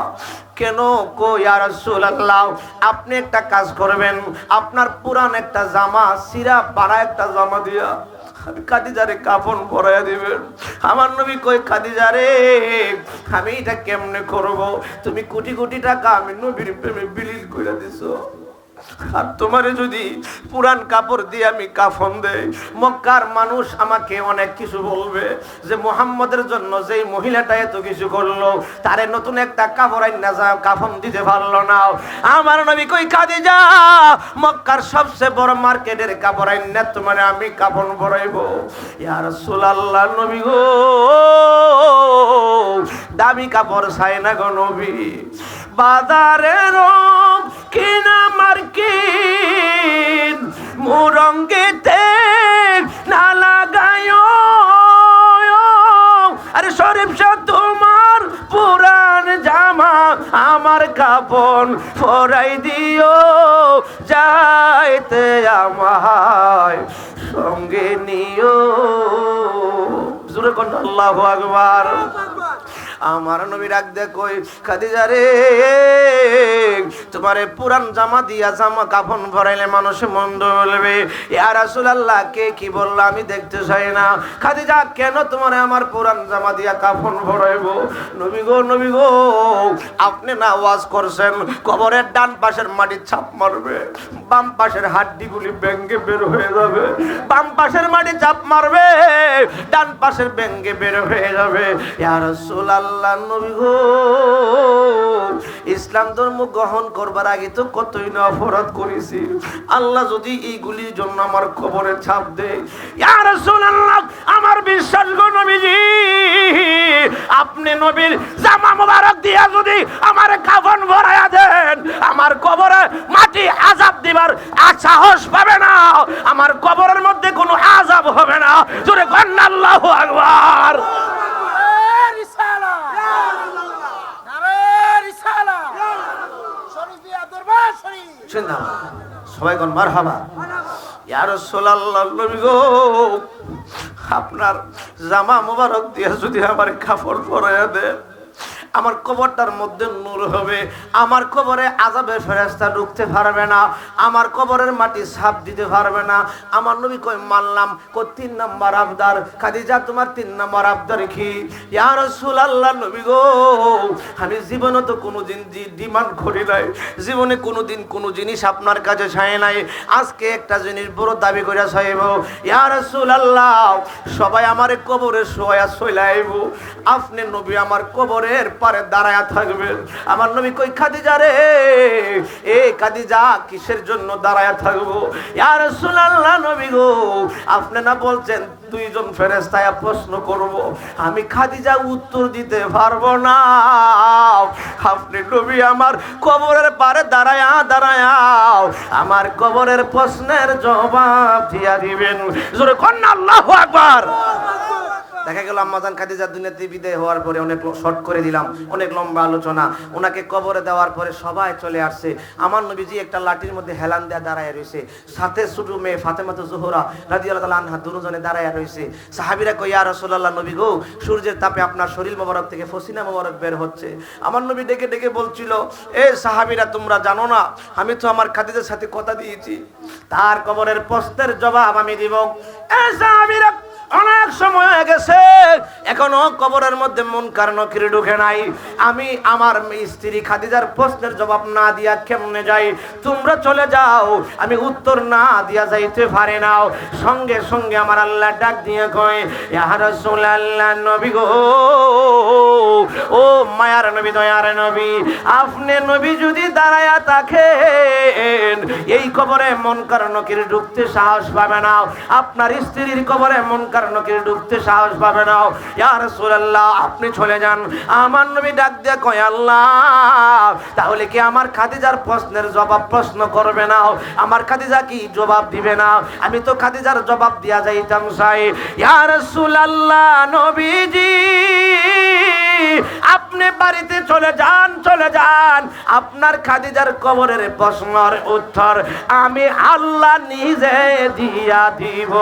কেন? কো ইয়া রাসূলুল্লাহ, আপনি একটা কাজ করবেন, আপনার পুরান একটা জামা সিরা পাড়া একটা জামা দিয়া খাদিজারে কাফন পরাইয়া দিবেন। আমার নবী কই, খাদিজা রে, আমি এটা কেমনে করব? তুমি কোটি কোটি টাকা আমি নবীর প্রেমে বিলীন করে দিছো, আর তোমারে যদি পুরান কাপড় দিয়ে আমি কাফন দেই, মক্কার মানুষ আমাকে অনেক কিছু বলবে যে মুহাম্মদের জন্য যেই মহিলাটা এত কিছু করলো তারে নতুন একটা কাপড় আইনা যা কাফন দিতে পারলো না। আমার নবী কই, খাদিজা, মক্কার সবচেয়ে বড় মার্কেটের কাপড় আইনা তোমারে আমি কাফন পরাইবো। ইয়া রাসূলুল্লাহ, নবী গো, দামি কাপড় চাই না গো নবী, বাজারের কিনা মার্কিন মুরঙ্গিতে না লাগায়। আরে শরীফ শাহ, তোমার পুরান জামা আমার কাফন পরাই দিও, যাইতে আমায় সঙ্গে নিও। জোরে কোন আল্লাহু আকবার। আমার নবী ডাক দে কই খাদিজা রে তোমারে পুরান জামা দিয়া জামা কাফন ভরাইলে মানুষ মন্দ বলবে। ইয়া রাসূলুল্লাহ কে কি বলল আমি দেখতে চাই না। খাদিজা কেন তোমারে আমার পুরান জামা দিয়া কাফন ভরাইবো? নবী গো আপনি না ওয়াজ করছেন কবরের ডান পাশের মাটি ছাপ মারবে, বাম পাশের হাড্ডিগুলি ভেঙে বের হয়ে যাবে। বাম পাশের মাটি চাপ মারবে, ডান পাশের ভেঙে বের হয়ে যাবে। ইয়া রাসূলুল্লাহ নবী গো ইসলাম ধর্ম গ্রহণ করবার আগে তো কতই না অপরাধ করেছি। আল্লাহ যদি এইগুলির জন্য আমার কবরে ছাপ দেয়, ইয়া রাসূলুল্লাহ আমার বিশ্বাস গো নবীজি আপনি নবীর জামা মোবারক দিয়া যদি আমার কাফন ভরায়া দেন আমার কবরে মাটি আযাব দিবার সাহস পাবে না, আমার কবরের মধ্যে কোনো আযাব হবে না। জোরে বলেন আল্লাহু আকবার। সবাই কোন মারহাবা। ইয়া রাসূলুল্লাহ নবী গো আপনার জামা মোবারক দিয়ে যদি আমার কাফন পরাইয়া দেন আমার কবরটার মধ্যে নূর হবে, আমার কবরে আযাবের ফেরেশতা ঢুকতে পারবে না, আমার কবরের মাটি ছাপ দিতে পারবে না। আমার নবী কই মানলাম। কই 3 নাম্বার আবদার। খাদিজা তোমার 3 নাম্বার আবদার কি? ইয়া রাসূলুল্লাহ নবী গো আমি জীবনে তো কোনোদিন ডিমান্ড করি নাই, জীবনে কোনোদিন কোনো জিনিস আপনার কাছে চাই নাই, আজকে একটা জিনিস বড় দাবি করে চাইব। ইয়া রাসূলুল্লাহ সবাই আমারে কবরে শোয়া চলাইব, আপনি নবী আমার কবরের পারে দাঁড়ায়া থাকবেন। আমার নবী কই খাদিজা রে এ খাদিজা কিসের জন্য দাঁড়ায়া থাকবো? ইয়া রাসূলুল্লাহ নবী গো আপনি না বলছেন 2 জন ফেরেশতা প্রশ্ন করব, আমি খাদিজা উত্তর দিতে পারবো না। আপনি নবী আমার কবরের পারে দাঁড়ায়া আমার কবরের প্রশ্নের জবাব দিয়া দিবেন। জোরে কন্না আল্লাহু আকবার। দেখা গেল আম্মাজান খাদিজা দুনিয়াতে বিদায় হওয়ার পরে অনেক শর্ট করে দিলাম, অনেক লম্বা আলোচনা। ওনাকে কবরে দেওয়ার পরে সবাই চলে আসছে। আমার নবীজি একটা লাঠির মধ্যে হেলান দেয়া দাঁড়ায় রয়েছে, সাথে ছোট মেয়ে ফাতেমাতুজ জোহরা রাদিয়াল্লাহু তাআলা আনহা দুজনে দাঁড়ায় রয়েছে। সাহাবীরা কই ইয়া রাসূলুল্লাহ নবী গো সূর্যের তাপে আপনার শরীর মোবারক থেকে পসিনা মোবারক বের হচ্ছে। আমার নবী ডেকে ডেকে বলছিল এ সাহাবীরা তোমরা জানো না আমি তো আমার খাদিজার সাথে কথা দিয়েছি তার কবরের প্রশ্নের জবাব আমি দিব। এ সাহাবীরা অনেক সময় হয়ে গেছে এখনো কবরের মধ্যে মুনকার নকির ঢুকে নাই, আমি আমার স্ত্রী খাদিজার প্রশ্নের জবাব না দিয়া কেমনে যাই? তোমরা চলে যাও, আমি উত্তর না দিয়া যাইতে পারে না। সঙ্গে সঙ্গে আমার আল্লাহ ডাক দিয়ে কয় ইয়া রাসূলুল্লাহ নবী গো ও মায়ার নবী দয়ার নবী আপনি নবী যদি দাঁড়ায়া থাকেন এই কবরে মুনকার নকির ঢুকতে সাহস পাবে না, আপনার স্ত্রীর কবরে মুনকার নকির ঢুকতে সাহস পাবে না। ইয়া রাসূলুল্লাহ আপনি চলে যান। আমার নবী ডাক দিয়ে কয় আল্লাহ তাহলে কি আমার খাদিজার প্রশ্নের জবাব প্রশ্ন করবে না? আমার খাদিজা কি জবাব দিবে না? আমি তো খাদিজার জবাব দিয়া যাইতাম চাই। ইয়া রাসূলুল্লাহ নবীজি আপনি বাড়িতে চলে যান, আপনার খাদিজার কবরের প্রশ্নের উত্তর আমি আল্লাহ নিজে দিয়া দিব।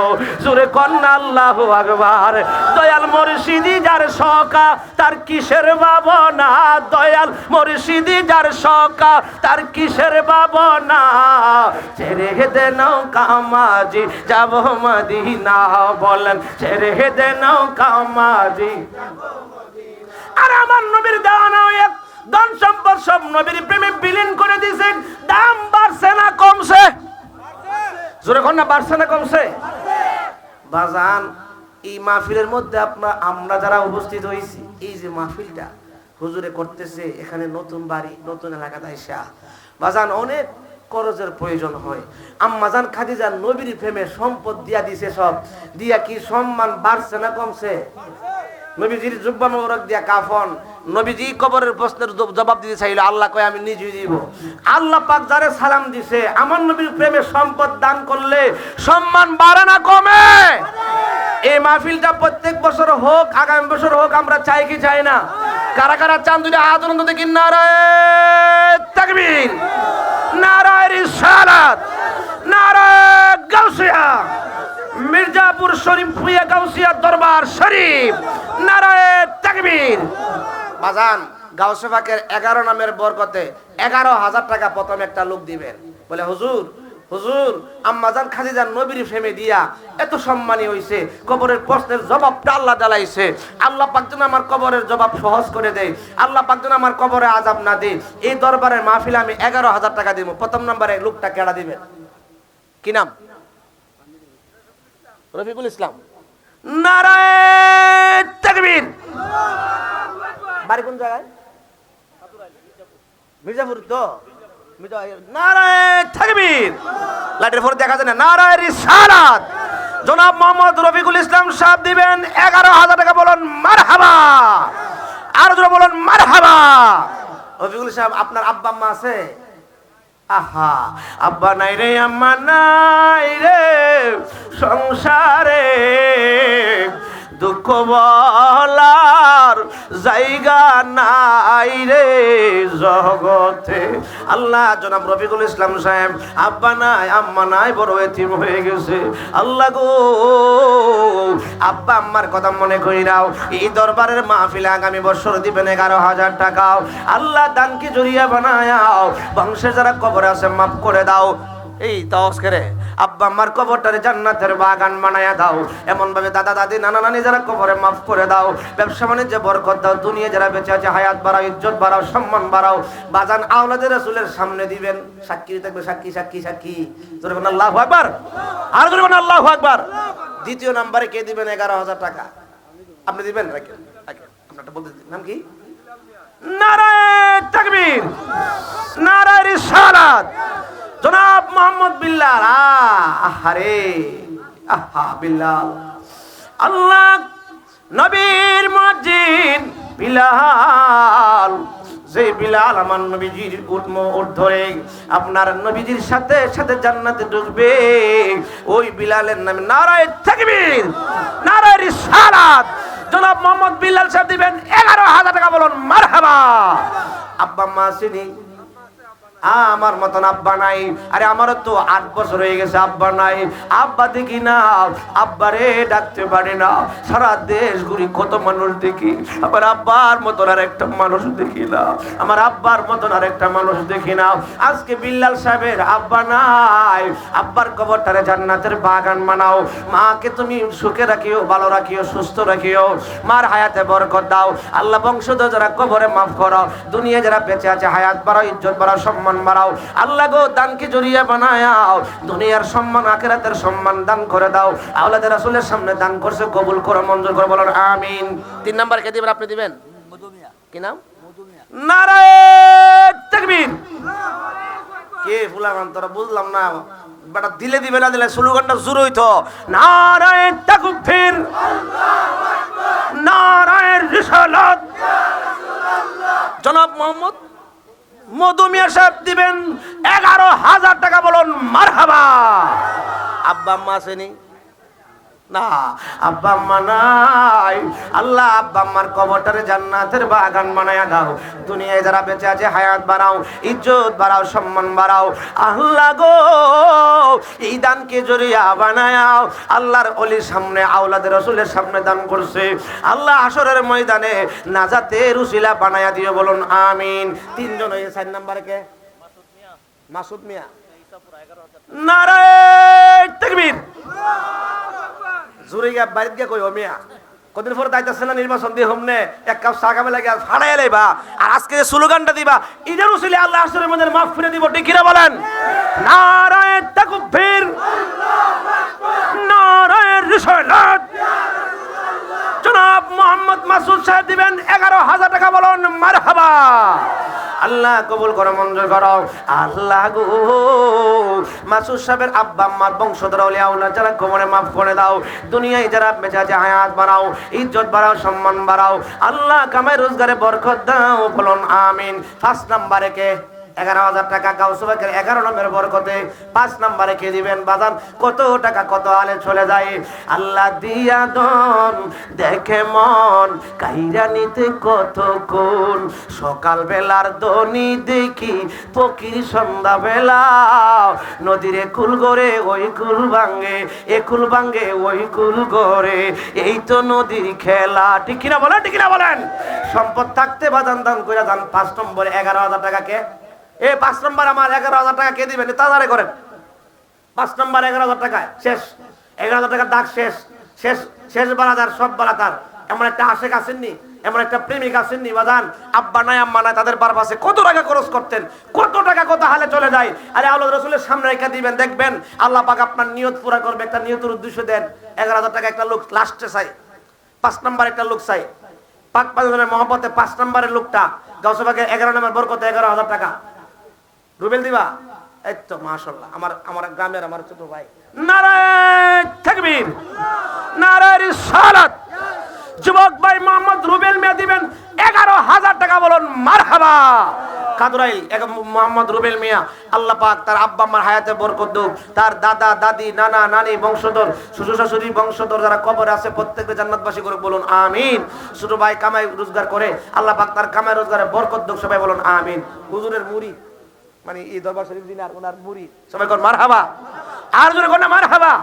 জোরে কন্না আল্লাহু আকবার। দয়াল মুর্শিদি যার শোকা তার কিসের ভাবনা, দয়াল মুর্শিদি যার শোকা তার কিসের ভাবনা, ছেড়ে দে নৌকা মাঝি যাব মদিনা, বলেন ছেড়ে দে নৌকা মাঝি। আর আমার নবীর দেওয়ানা এক ধন সম্পদ সব নবীর প্রেমে বিলীন করে দিয়েছেন। দাম বাড়ছে না কমছে? জোরে কন্যা বাড়ছে না কমছে? বাজান এই মাহফিলের মধ্যে আমরা যারা উপস্থিত হয়েছি, এই যে মাহফিলটা হুজুরে করতেছে এখানে নতুন বাড়ি নতুন এলাকাতে আইসা বাজান অনেক খরচের প্রয়োজন হয়। আম্মাজান খাদিজা নবীর প্রেমে সম্পদ দিয়া দিছে, সব দিয়া কি সম্মান বাড়ছে না কমছে? নবীজির জুব্বা মোবারক দিয়া কাফন, নবীজি কবরের প্রশ্নের জবাব দিতে চাইল, আল্লাহ কয় আমি নিজে দিব। আল্লাহ পাক যারে সালাম দিছে আমার নবীর প্রেমে সম্পদ দান করলে সম্মান বাড়ে না কমে? এই মাহফিলটা প্রত্যেক বছর হোক, আগামী বছর হোক, আমরা চাই কি চাই না? কারা কারা চান দুইটা হাত উন্নত দেখি। নারায়ে তাকবীর, নারায়ে রিসালাত, নারায়ে গাউসিয়া, মির্জাপুর শরীফ ফুয়া গাউসিয়া দরবার শরীফ, নারায়ে তাকবীর। বাজান গাউসে পাকের 11 নামের বরকতে 11,000 টাকা প্রথম একটা লোক দিবেন। বলে হুজুর হুজুর আম্মাজান খাদিজার নবীর ফেমে দিয়া এত সম্মানী হইছে, কবরের প্রশ্নের জবাবটা আল্লাহ দালাইছে। আল্লাহ পাক যেন আমার কবরের জবাব সহজ করে দেয়, আল্লাহ পাক যেন আমার কবরে আযাব না দেয়। এই দরবারের মাহফিলে আমি 11,000 টাকা দিব। প্রথম নম্বরে লোকটা কেডা দিবেন? কি নাম? রফিকুল ইসলাম। নারায়ে তাকবীর। বাড়ি কোন জায়গায়? মির্জাপুর তো। নারায়ে তাকবীর। লাইটের পরে দেখা যায় না। নারায়ে রিসালাত। জনাব মোহাম্মদ রফিকুল ইসলাম সাহেব দিবেন 11,000 টাকা। বলুন মারহাবা। আর জোরে বলুন মারহাবা। রফিকুল সাহেব, আপনার আব্বা আম্মা আছে? আহা, আব্বা নাই রে আম্মা নাই রে সংসারে, দুঃখ বলার জায়গা নাই রে জগতে। আল্লাহ, জনাব রফিকুল ইসলাম সাহেব আব্বা নাই আম্মা নাই, বড় এতিম হয়ে গেছে। আল্লাহ গো, আব্বা আম্মার কথা মনে কইরাও এই দরবারের মাহফিলে আগামী বছর দিবেন 11,000 টাকা। আল্লাহ দানকে জড়িয়ে বানায়াও, বংশের যারা কবরে আছে মাফ করে দাও। এই তাওস করে আব্বা আম্মার কবরটারে জান্নাতের বাগান বানায়া দাও। এমন ভাবে দাদা দাদি নানা নানি যারা কবরে মাফ করে দাও। ব্যবসা বাণিজ্যে বরকত দাও। দুনিয়া যারা বেঁচে আছে হায়াত বাড়াও, ইজ্জত বাড়াও, সম্মান বাড়াও। বাজান আওলাদে রাসূলের সামনে দিবেন, সাক্ষী থাকবে। সাক্ষী সাক্ষী সাক্ষী। জোরে বলেন আল্লাহু আকবার। আর জোরে বলেন আল্লাহু আকবার। দ্বিতীয় নম্বরে কে দিবেন 11,000 টাকা? আপনি দিবেন? রাখেন আপনারটা বলতে দিন। নাম কি? নারায়ে তাকবীর, নারায়ে রিসালাত। জনাব মোহাম্মদ বিল্লাল। আহারে আহা বিল্লাল। আল্লাহ নবীর মুয়াজ্জিন বিলাল, যে বিলাল আমার নবীজির উট ধরে আপনার নবীজির সাথে সাথে জান্নাতে ঢুকবে, ওই বিলালের নামে নারায়ে তাকবীর, নারায়ে রিসালাত। জনাব মোহাম্মদ বিল্লাল সাহেব দিবেন 11,000 টাকা। বলুন মারহাবা। আব্বা আম্মা আসেনি? আমার মতন আব্বা নাই। আরে আমারও তো 8 বছর হয়ে গেছে আব্বা নাই। আব্বা দেখি না, আব্বারে ডাকতে পারি না। সারা দেশ ঘুরি, কত মানুষ দেখি, আমার আব্বার মতন আর একটা মানুষ দেখি না, আমার আব্বার মতন আর একটা মানুষ দেখি না। আজকে বিল্লাল সাহেবের আব্বা নাই। আব্বার কবরটারে জান্নাতের বাগান বানাও। মাকে তুমি সুখে রাখিও, ভালো রাখিও, সুস্থ রাখিও। মার হায়াতে বরকত দাও। আল্লাহ বংশধর যারা কবরে মাফ করো। দুনিয়া যারা বেঁচে আছে হায়াত বাড়াও, ইজ্জত বাড়াও, সম্মান বাড়াও। আল্লাহ গো, দানকে জড়িয়ে বানায়াও। দুনিয়ার সম্মান, আখিরাতের সম্মান দান করে দাও। আওলাদে রাসূলের সামনে দান করছে, কবুল করো, মঞ্জুর করো। বলুন আমিন। 3 নাম্বার কে দিবেন? আপনি দিবেন? কি নাম? নারায়ে তাকবীর। কে ফুলাগান তোরা বুঝলাম না, বেটা দিলে দিবে না দিলে স্লোগানটা জোর হইতো। নারায়ে তাকবীর, আল্লাহু আকবার, নারায়ে রিসালাত। জনাব মোহাম্মদ মধুমিয়া সাহেব দিবেন 11,000 টাকা। বলুন মারহাবা। আব্বা আম্মা আসেনি? না, আব্বা আম্মা নাই। আল্লাহ আব্বা আম্মার কবরটারে জান্নাতের বাগান বানায়া দাও। দুনিয়ায় যারা বেঁচে আছে হায়াত বাড়াও, ইজ্জত বাড়াও, সম্মান বাড়াও। আল্লাহ গো, এই দানকে জড়িয়া বানায়াও। আল্লাহর ওলির সামনে, আওলাদে রাসূলের সামনে দান করছে। আল্লাহ হাসরের ময়দানে নাজাতের উসিলা বানায়া দিও। বলুন আমিন। 3 জন হয়ে 4 নম্বরে কে? মাসুদ মিয়া। নারায়ে তাকবীর। জুরিগা বাড়িতে গিয়ে কই ও মিয়া, কদিন পরে দায়িত্ব না নির্বাচন দিয়ে হোমনে 1 কাপ চা খাবে লাগে ফাড়াই লাইবা। আর আজকে যে স্লোগানটা দিবা, ঈদের উসিলে আল্লাহ আসরের মধ্যে মাফ করে দিব। ঠিক কিনা বলেন? নারায়ে তাকবীর, আল্লাহু আকবার, নারায়ে রিসালাত। জনাব মোহাম্মদ মাসুদ সাহেব দিবেন 11,000 টাকা। বলুন মারহাবা। আল্লাহ কবুল করো, মঞ্জুর করো। আল্লাহ গো, মাসুদ সাহেবের আব্বা আম্মার বংশধর আউলিয়া আওলাদ যারা কবরে মাফ করে দাও। দুনিয়ায় যারা বেঁচে আছে হায়াত বাড়াও, ইজ্জত বাড়াও, সম্মান বাড়াও। আল্লাহ কামাই রোজগারে বরকত দাও। বলুন আমিন। 5 নম্বরে কে? 11,000 টাকা গাউসুল পাকের 11 নম্বরের বরকতে। 5 নম্বরে কে দিবেন বাজান? কত টাকা কত আলে চলে যায়। আল্লাহ দিয়া দন দেখে মন কাইরা নিতে কত কোন, সকাল বেলার দনি দেখি ফকির সন্ধ্যা বেলা, নদীরে কুল গড়ে ওই কুল ভাঙ্গে, এ কুল ভাঙ্গে ওই কুল গড়ে, এই তো নদীর খেলা। ঠিক কিনা বলেন, ঠিক কিনা বলেন? সম্পদ থাকতে বাজান দান করে যান। 5 নম্বরে 11,000 টাকা কে? 5 নম্বর আমার 11,000 টাকা কে দিবেন? তাড়াতাড়ি করেন। 5 নম্বর 11,000 টাকা শেষ। 11,000 টাকার দাগ শেষ, শেষ, শেষ বালাদার, সব বালাদার। এমন একটা আশেক আসেননি, এমন একটা প্রেমিক আসেননি বাজান, আব্বা নাই আম্মা নাই, তাদের পারপাসে কত টাকা খরচ করতেন, কত টাকা কত হালে চলে যায়। আরে আল্লাহ রাসূলের সামনে রেখে দিবেন, দেখবেন আল্লাহ পাক আপনার নিয়ত পুরা করবে। একটা নিয়তের উদ্দেশ্য দেন। 11,000 টাকা একটা লোক লাস্টে চাই, 5 নম্বর একটা লোক চাই, পাক পাঁচজনের মহব্বতে 5 নম্বরের লোকটা গাউসুল পাকের 11 নম্বর বরকতে 11,000 টাকা রুবেল দিবা। এই তো মাশাআল্লাহ, আমার গ্রামের আমার ছোট ভাই। নারায়ে তাকবীর, নারায়ে রিসালাত। যুবক ভাই মোহাম্মদ রুবেল মিয়া দিবেন 11,000 টাকা। বলুন মারহাবা। কাদরাইল মোহাম্মদ রুবেল মিয়া, আল্লাহ পাক তার আব্বা আম্মার হায়াতে বরকত দেন, তার দাদা দাদি নানা নানি বংশধর শ্বশুর শাশুড়ি বংশধর যারা কবরে আছে প্রত্যেককে জান্নাতবাসী করে বলুন আমিন। ছোট ভাই কামাই রোজগার করে, আল্লাহ পাক তার কামাই রোজগারে বরকত দেন, সবাই বলুন আমিন। হুজুরের মুরিদ মানে এই দরবার শরীফ দিনার ওনার মুরিদ, সবাই কোন মারহাবা। আর জোরে কোন মারহাবা।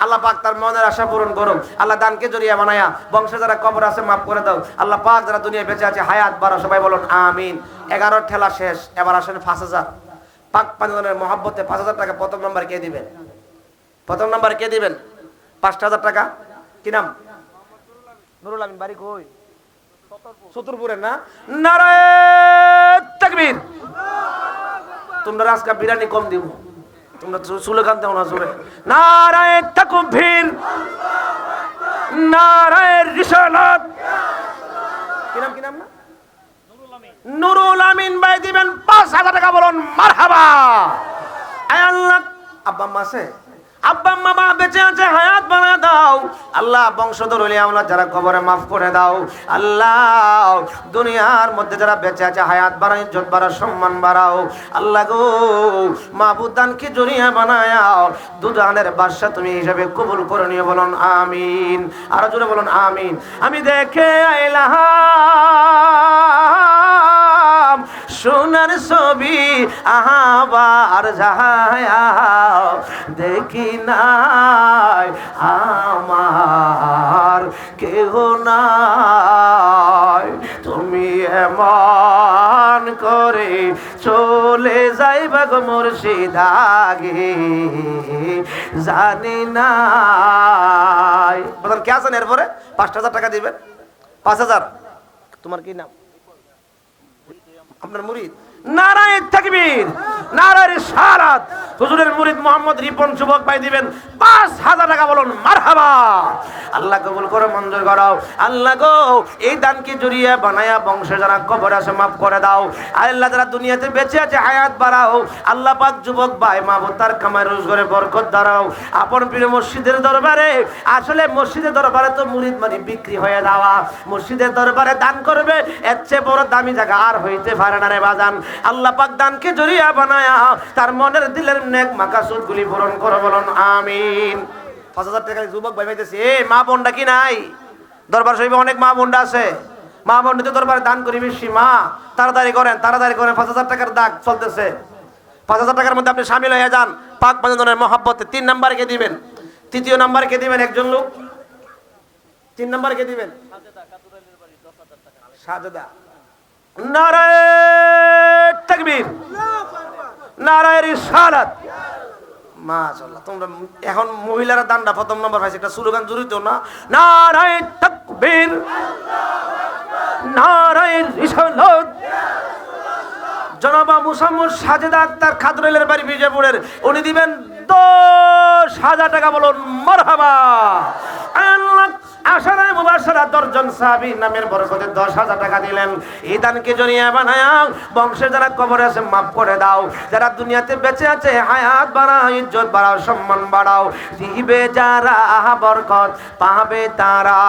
আল্লাহ পাক তার মনের আশা পূরণ করুন। আল্লাহ দানকে জড়িয়ে বানায়া বংশে যারা কবর আছে মাফ করে দাও। আল্লাহ পাক যারা দুনিয়ায় বেঁচে আছে হায়াত বাড়াও, সবাই বলুন আমিন। 11 ঠেলা শেষ, এবার আসেন 5,000। পাক পাঁচজনের মহব্বতে 5,000 টাকা প্রথম নাম্বার কে দিবেন? প্রথম নাম্বার কে দিবেন? 5,000 টাকা। কি নাম? নুরুল আমিন। বাড়ি কই? সতরপুরে না? নারায়ে তাকবীর। তোমরা আজকে বিরিয়ানি কম দিব, তোমরা স্লোগান দাও না জোরে। নারায়ে তাকবীর, নারায়ে রিসালাত। কি নাম, কি নাম না? নুরুল আমিন ভাই দিবেন 5,000 টাকা। বলুন মারহাবা। আয় আল্লাহ, আব্বা আম্মা আছে? আব্বা আম্মা মা বেঁচে আছে, হায়াত বানা দাও। আল্লাহ বংশধর হলে আমরা যারা কবরে মাফ করে দাও। আল্লাহ দুনিয়ার মধ্যে যারা বেঁচে আছে হায়াত বাড়াও, ইজ্জত বাড়াও, সম্মান বাড়াও। আল্লাহ গো মাহবুব দানকে জড়িয়ে বানায়াও, দুজানের বাদশা তুমি হিসাবে কবুল করে নিয়ে বলুন আমিন। আরো জোরে বলুন আমিন। আমি দেখে আইলাম সোনার ছবি আবার যাহায়া দেখি নাই আমার কেহ নাই, তুমি এমন করে চলে যাইবা গো মুর্শিদ আগে জানি নাই। বলেন কে আছেন? এরপরে 5,000 টাকা দিবেন। 5,000। তোমার কি নাম? আপনার মুরিদ। নারায়ে তাকবীর, নারায়ে রিসালাত। হুজুরের মুরিদ মোহাম্মদ রিপন যুবক ভাই দিবেন 5,000 টাকা। বলুন মারহাবা। আল্লাহ কবুল করো, মঞ্জুর করো। আল্লাহ গো এই দানকে জড়িয়ে বানায়া বংশে যারা কবর আছে মাফ করে দাও। আল্লাহ যারা দুনিয়াতে বেঁচে আছে হায়াত বাড়াও। আল্লাহ পাক যুবক ভাই মাহবুব তার কামাই রোজগারে বরকত দাও। আপন প্রিয় মসজিদের দরবারে, আসলে মসজিদের দরবারে তো মুরিদ মানে বিক্রি হয়ে যাওয়া। মসজিদের দরবারে দান করবে, এর চেয়ে বড় দামি জায়গা আর হইতে পারে না রে বাজান। আল্লাহ পাক দানকে জড়িয়ে বানায়া তার মনের দিলের নেক মাকাসুদ গুলি পূরণ করো। বলুন আমিন। 5,000 টাকা যুবক ভাই পাইতেছে। মা বোনটা কি নাই? দরবার শরীফে অনেক মা বোনটা আছে। মা বোনটা দরবারে দান করি বেশি। মা তাড়াতাড়ি করেন, তাড়াতাড়ি করেন। 5,000 টাকার দাগ চলতেছে। 5,000 টাকার মধ্যে আপনি শামিল হয়ে যান পাক পাঁচজনের মহব্বতে। 3 নাম্বার কে দিবেন? তৃতীয় নাম্বার কে দিবেন? একজন লোক। 3 নাম্বার কে দিবেন? সাজেদা। নারায়ে তাকবীর, নারায়ে রিসালাত। মাশাআল্লাহ। তোমরা এখন মহিলারা দানটা প্রথম নাম্বার পাইছে। একটা স্লোগান জড়িত না? নারায়ে তাকবীর, নারায়ে রিসালাত। জনাবা মুসাম্মদ সাজেদা আক্তার খাদরাইলের বাড়ি বিজয়পুরের, উনি দিবেন 10,000 টাকা। বলুন মারহাবা। আল্লাহ আশারায়ে মুবাশশারা 10 জন সাহাবী নামের বরকতে 10,000 টাকা দিলেন। এই দানকে জড়িয়ে বানায়া বংশের যারা কবরে আছে মাফ করে দাও, যারা দুনিয়াতে বেঁচে আছে হায়াত বাড়াও, ইজ্জত বাড়াও, সম্মান বাড়াও। দিবে যারা বরকত পাবে তারা,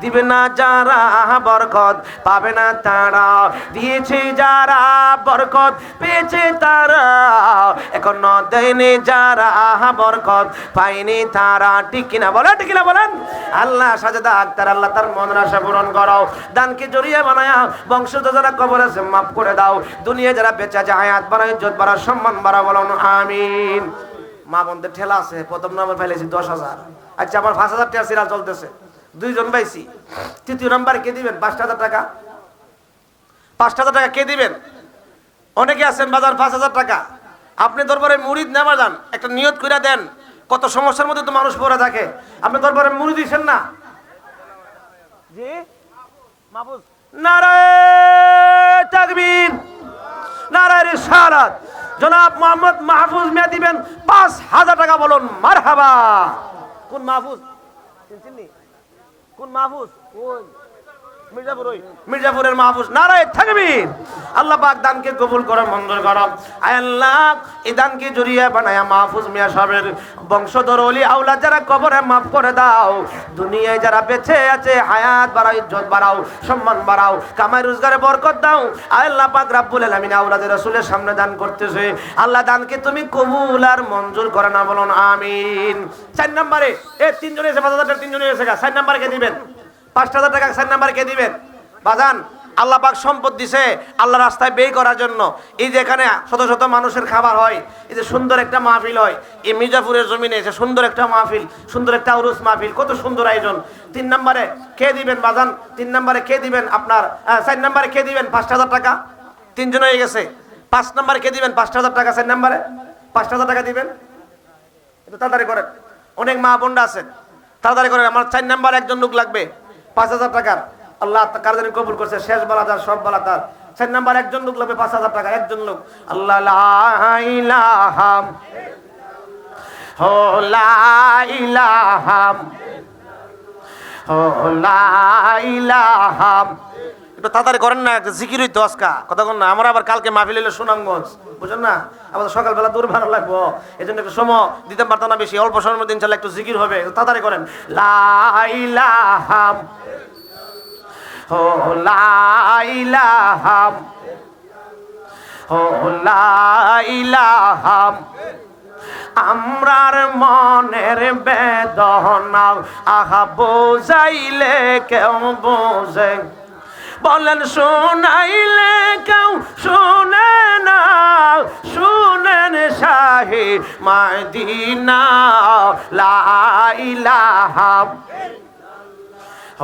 দিবে না যারা বরকত পাবে না তারা। দিয়েছে যারা বরকত পেয়েছে তারা, এখন দেয়নি যারা বরকত পায়নি তারা। ঠিক কিনা বলেন, ঠিক কিনা বলেন? আল্লাহ সাজেদা আক্তার, আল্লাহ তার মনের আশা পূরণ করো। দানকে জড়িয়ে বানায়া বংশধর যারা কবর আছে মাফ করে দাও। দুনিয়া যারা বেঁচে আছে হায়াত বাড়াও, ইজ্জত বাড়াও, সম্মান বাড়াও, বলুন আমিন। মা বোনদের ঠেলা আছে, প্রথম নাম্বার ফেলেছি 10,000। আচ্ছা, আমার 5,000 টাকা সিরিয়াল চলতেছে, 2 জন পাইছি। তৃতীয় নাম্বার কে দিবেন? 5,000 টাকা। 5,000 টাকা কে দিবেন? অনেকে আছেন বাজার 5,000 টাকা। আপনি দরবারে মুরিদ নেওয়া যান, একটা নিয়ত করে দেন। কত সমস্যার মধ্যে তো মানুষ পড়ে থাকে, আপনি দরবারে মুরিদ দিচ্ছেন না। জি মাহফুজ, নারায়ে তাকবীর, নারায়ে রিসালাত। জনাব মোহাম্মদ মাহফুজ মিয়া দিবেন 5,000 টাকা। বলুন মারহাবা। কোন মাহফুজ? চিনছেন? কোন মাহফুজ? কোন মির্জাপুর? ওই মির্জাপুরের মাহফুজ। নারায়ে তাকবীর। আল্লাহ পাক দানকে কবুল করে, মঞ্জুর করো। আয় আল্লাহ, এই দানকে জড়িয়ে বানায়া মাহফুজ মিয়া সাহেবের বংশধর ওলি আওলাদ যারা কবরে মাফ করে দাও। দুনিয়ায় যারা বেঁচে আছে হায়াত বাড়াও, ইজ্জত বাড়াও, সম্মান বাড়াও, কামাই রোজগারে বরকত দাও। আয় আল্লাহ পাক রব্বুল আলামিন আওলাদের রাসূলের সামনে দান করতেছে, আল্লাহ দানকে তুমি কবুল আর মঞ্জুর করে না, বলুন আমিন। 4 নম্বরে এই 3 জন এসে 5,000 টাকা, 3 জন এসে 4 নম্বরে কে দিবেন? 5,000 টাকা 4 নম্বরে কে দিবেন? বাজান, আল্লাহ পাক সম্পদ দিছে আল্লাহ রাস্তায় ব্যয় করার জন্য। এই যে এখানে শত শত মানুষের খাবার হয়, এই যে সুন্দর একটা মাহফিল হয়, এই মির্জাপুরের জমিনে এসে সুন্দর একটা মাহফিল, সুন্দর একটা উরুস মাহফিল, কত সুন্দর আয়োজন। 3 নম্বরে কে দিবেন বাজান? 3 নম্বরে কে দিবেন? আপনার 4 নম্বরে কে দিবেন? 5,000 টাকা। 3 জন হয়ে গেছে। 5 নম্বরে কে দিবেন? 5,000 টাকা। 4 নম্বরে 5,000 টাকা দিবেন। একটু তাড়াতাড়ি করেন, অনেক মা বোনরা আছেন, তাড়াতাড়ি করেন। আমার 4 নম্বর একজন লোক লাগবে 5,000 টাকার। আল্লাহ কারদানি কবুল করছে, শেষ বেলা তার, সব বেলা তার। 4 নম্বর একজন লোক লাগবে 5,000 টাকা, একজন লোক। আল্লাহ লা ইলাহা ও লা ইলাহা ও লা ইলাহা। একটু তাড়াতাড়ি করেন না, জিকির হইতো আজকা কথা কন না। আমরা আবার কালকে মাহফিল হইলো সুনামগঞ্জ, বুঝলেন না? আমাদের সকালবেলা দূর ভালো লাগবো, এই জন্য একটু সময় দিতে পারতাম না বেশি। অল্প সময়ের মধ্যে ইনশাল্লাহ একটু জিকির হবে, তাড়াতাড়ি করেন। লা ইলাহা ও লা ইলাহা ও লা ইলাহা। আমরার মনের বেদনা আহা বোঝাইলে কেউ বোঝে, বলেন শোনাইলে কেউ শোনে না। শুনেন শাহে মদিনা লা ইলাহা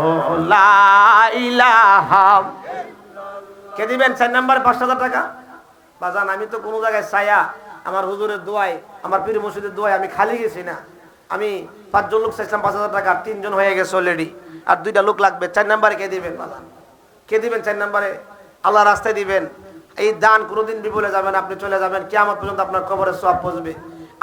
ও লা ইলাহা। কে দিবেন 4 নম্বর 5,000 টাকা? বাজান, আমি তো কোনো জায়গায় চাইয়া আমার হুজুরের দোয়ায়, আমার পীর মুর্শিদের দোয়ায় আমি খালি গেছি না। আমি 5 জন লোক চাইছিলাম 5,000 টাকা, 3 জন হয়ে গেছে অলরেডি, আর 2টা লোক লাগবে। 4 নম্বরে কে দিবেন বাজান? কে দিবেন 4 নম্বরে? আল্লাহ রাস্তায় দিবেন। এই দান কোনোদিন বিফলে যাবেন, আপনি চলে যাবেন কিয়ামত পর্যন্ত আপনার কবরে সওয়াব পৌঁছবে।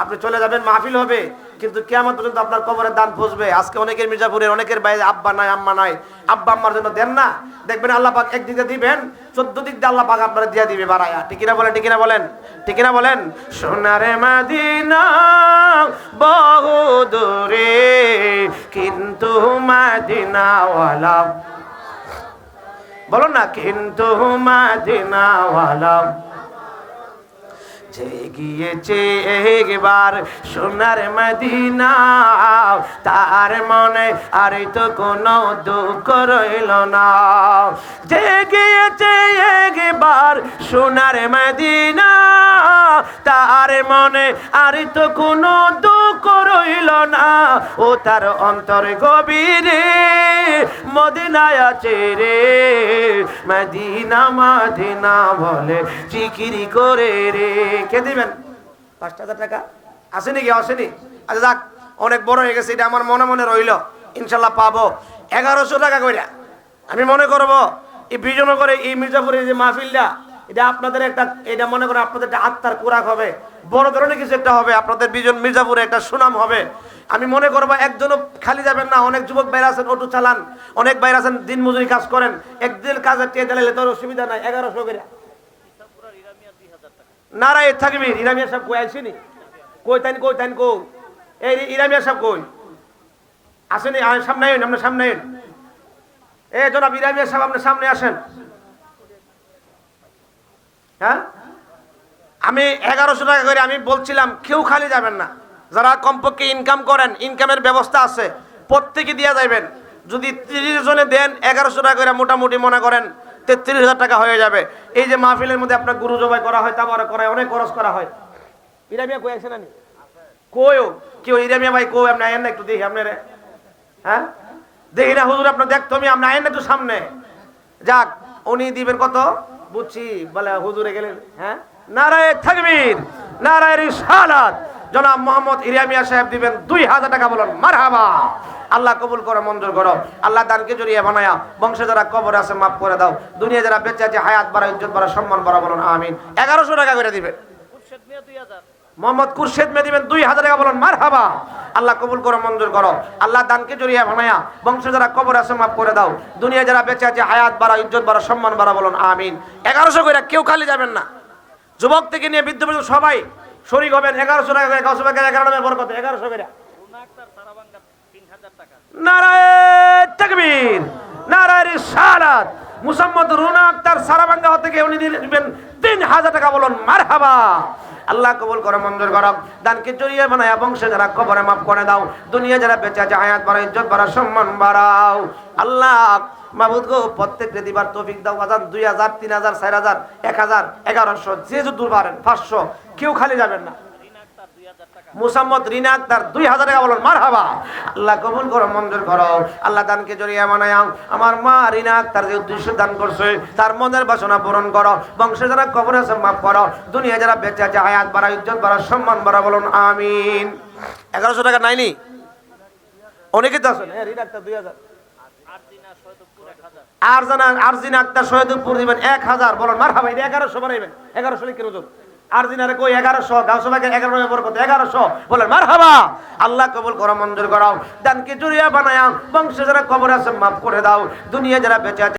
আপনি চলে যাবেন, মাহফিল হবে, কিন্তু কিয়ামত পর্যন্ত আপনার কবরে দান পৌঁছবে। আজকে অনেকের মির্জাপুরের অনেকের বাইরে আব্বা নাই, আম্মা নাই, আব্বা আম্মার জন্য দেন না, দেখবেন আল্লাহ পাক একদিকে দিবেন, 14 দিক দিয়ে আল্লাহ পাক আপনারা দিয়ে দিবে বাড়ায়া। ঠিক কিনা বলেন, ঠিক কিনা বলেন, ঠিক কিনা বলেন? সোনারে মদিনা বহু দূরে, কিন্তু মদিনাওয়ালা, বলো না, কিন্তু মদিনাওয়ালা যে গিয়েছে একবার সোনার মদিনা, তার মনে আর তো কোনো দুঃখ রইল না। যে গিয়েছে একবার সোনার মদিনা, তার মনে আর তো কোনো দুঃখ রইল না। ও তার অন্তর গভীরে মদিনায় আছে রে, মদিনা মদিনা বলে জিকিরি করে রে। কে দিবেন 5,000 টাকা? আসেনি কি? আসেনি? আচ্ছা যাক, অনেক বড় হয়ে গেছে, এটা আমার মনে মনে রইল, ইনশাল্লাহ পাবো 1100 টাকা কইরা। আমি মনে করবো এই বিজনগরে এই মির্জাপুরের যে মাহফিলটা এটা আপনাদের একটা, এটা মনে করেন আপনাদের একটা আত্মার কোরাক হবে, বড় ধরনের কিছু একটা হবে, আপনাদের বিজন মির্জাপুরে একটা সুনাম হবে। আমি মনে করবো একজনও খালি যাবেন না। অনেক যুবক বাইরে আছেন, অটো চালান, অনেক বাইরে আছেন, দিন মজুরি কাজ করেন, একদিন কাজের টিয়ে দিলে তোর অসুবিধা নাই। 1100 করে নারায় থাকবি। ইরামিয়া সাহেব কই আইসিনি? কই তাইন কই তাইন কই? এই ইরামিয়া সাহেব কই আসেনি? সামনে আইন, আপনার সামনে আইন। এই জনাব ইরামিয়া সাহেব, আপনার সামনে আসেন। হ্যাঁ, আমি 1100 টাকা করে আমি বলছিলাম, কেউ খালি যাবেন না। যারা কমপক্ষে ইনকাম করেন, ইনকামের ব্যবস্থা আছে, প্রত্যেকে দিয়ে যাবেন। যদি 30 জনে দেন 1100 টাকা করে, মোটামুটি মনে করেন 33,000 টাকা হয়ে যাবে। এই যে মাহফিলের মধ্যে আপনার গুরু জবাই করা হয়, তারপরে করা হয়, অনেক খরচ করা হয়। ইরামিয়া কই আছে না? কইও কেউ ইরামিয়া ভাই কই? আপনি আয়েন না একটু দেখি আপনার। হ্যাঁ, দেখি না হুজুর, আপনার দেখতো আমি, আপনি আয়েন না একটু সামনে। যাক, উনি দিবেন কত বুঝছি, বলে হুজুরে গেলেন। হ্যাঁ, নারায়ে তাকবীর, নারায়ে রিসালাত। জনাব মোহাম্মদ ইরামিয়া সাহেব দিবেন 2000 টাকা। বলুন মারহাবা। আল্লাহ কবুল করো, মঞ্জুর করো। আল্লাহ দানকে জড়িয়ে বানায়া বংশে যারা কবরে আছে মাফ করে দাও। দুনিয়া যারা বেঁচে আছে হায়াত বাড়া, ইজ্জত বাড়া, সম্মান বাড়া। বলুন আমিন। 1100 টাকা করে দিবেন। মোহাম্মদ কুরশেদ মে দিবেন 2000 টাকা। বলুন মারহাবা। আল্লাহ কবুল করো, মঞ্জুর করো। আল্লাহ দানকে জড়িয়ে বানায়া বংশে যারা কবর আছে মাফ করে দাও। দুনিয়া যারা বেঁচে আছে হায়াত বাড়া, ইজ্জত বাড়া, সম্মান বাড়া। বলুন আমিন। 1100 করে, কেউ খালি যাবেন না। যুবক থেকে নিয়ে বৃদ্ধ পর্যন্ত সবাই শরীক হবেন। 1100 টাকা করে, 1100 টাকা 11 নামে বরকত। 1100 করে। নারায়ে তাকবীর, নারায়ে রিসালাত। মুসাম্মদ রুনা আক্তার সারাবাঙ্গা থেকে উনি দিবেন 3000 টাকা। বলুন মারহাবা। আল্লাহ কবুল করো, মঞ্জুর করো। দানকে জড়িয়ে বানায়া বংশে যারা কবরে মাফ করে দাও। দুনিয়া যারা বেঁচে আছে হায়াত বাড়া, ইজ্জত বাড়া, সম্মান বাড়াও। আল্লাহ মাবুদ গো, প্রত্যেককে দিবার তৌফিক দাও। আজান 2000, 3000, 4000, 1000, 1100, যে যত পারেন 500, কেউ খালি যাবেন না। মুসাম্মদ রিনা আক্তার 2000 টাকা। বলুন মারহাবা। আল্লাহ কবুল করো, মঞ্জুর করো। আল্লাহ দানকে জড়িয়ে বানায়া আমার মা রিনা আক্তার যে উদ্দেশ্য দান করছে, তার মনের বাসনা পূরণ করো। বংশে যারা কবরে আছে মাফ করো। দুনিয়া যারা বেঁচে আছে হায়াত বাড়া, ইজ্জত বাড়া, সম্মান বাড়া। বলুন আমিন। 1100 টাকা নাইনি? অনেকে তো আছেন। রিনা আক্তার 2000। আরজিনা আক্তার শহীদপুর দিবেন 1000। বলুন মারহাবা। এটা 1100 বানাইবেন। 1100 লিখে রোজ। আরজিনারে কই 1100, গাউসবাকে 11 বরকত 1100। বলেন মারহাবা। আল্লাহ কবুল করো, মঞ্জুর করো। দানকে জড়িয়ে বানায়া বংশে যারা কবর আছে মাফ করে দাও। দুনিয়া যারা বেঁচে আছে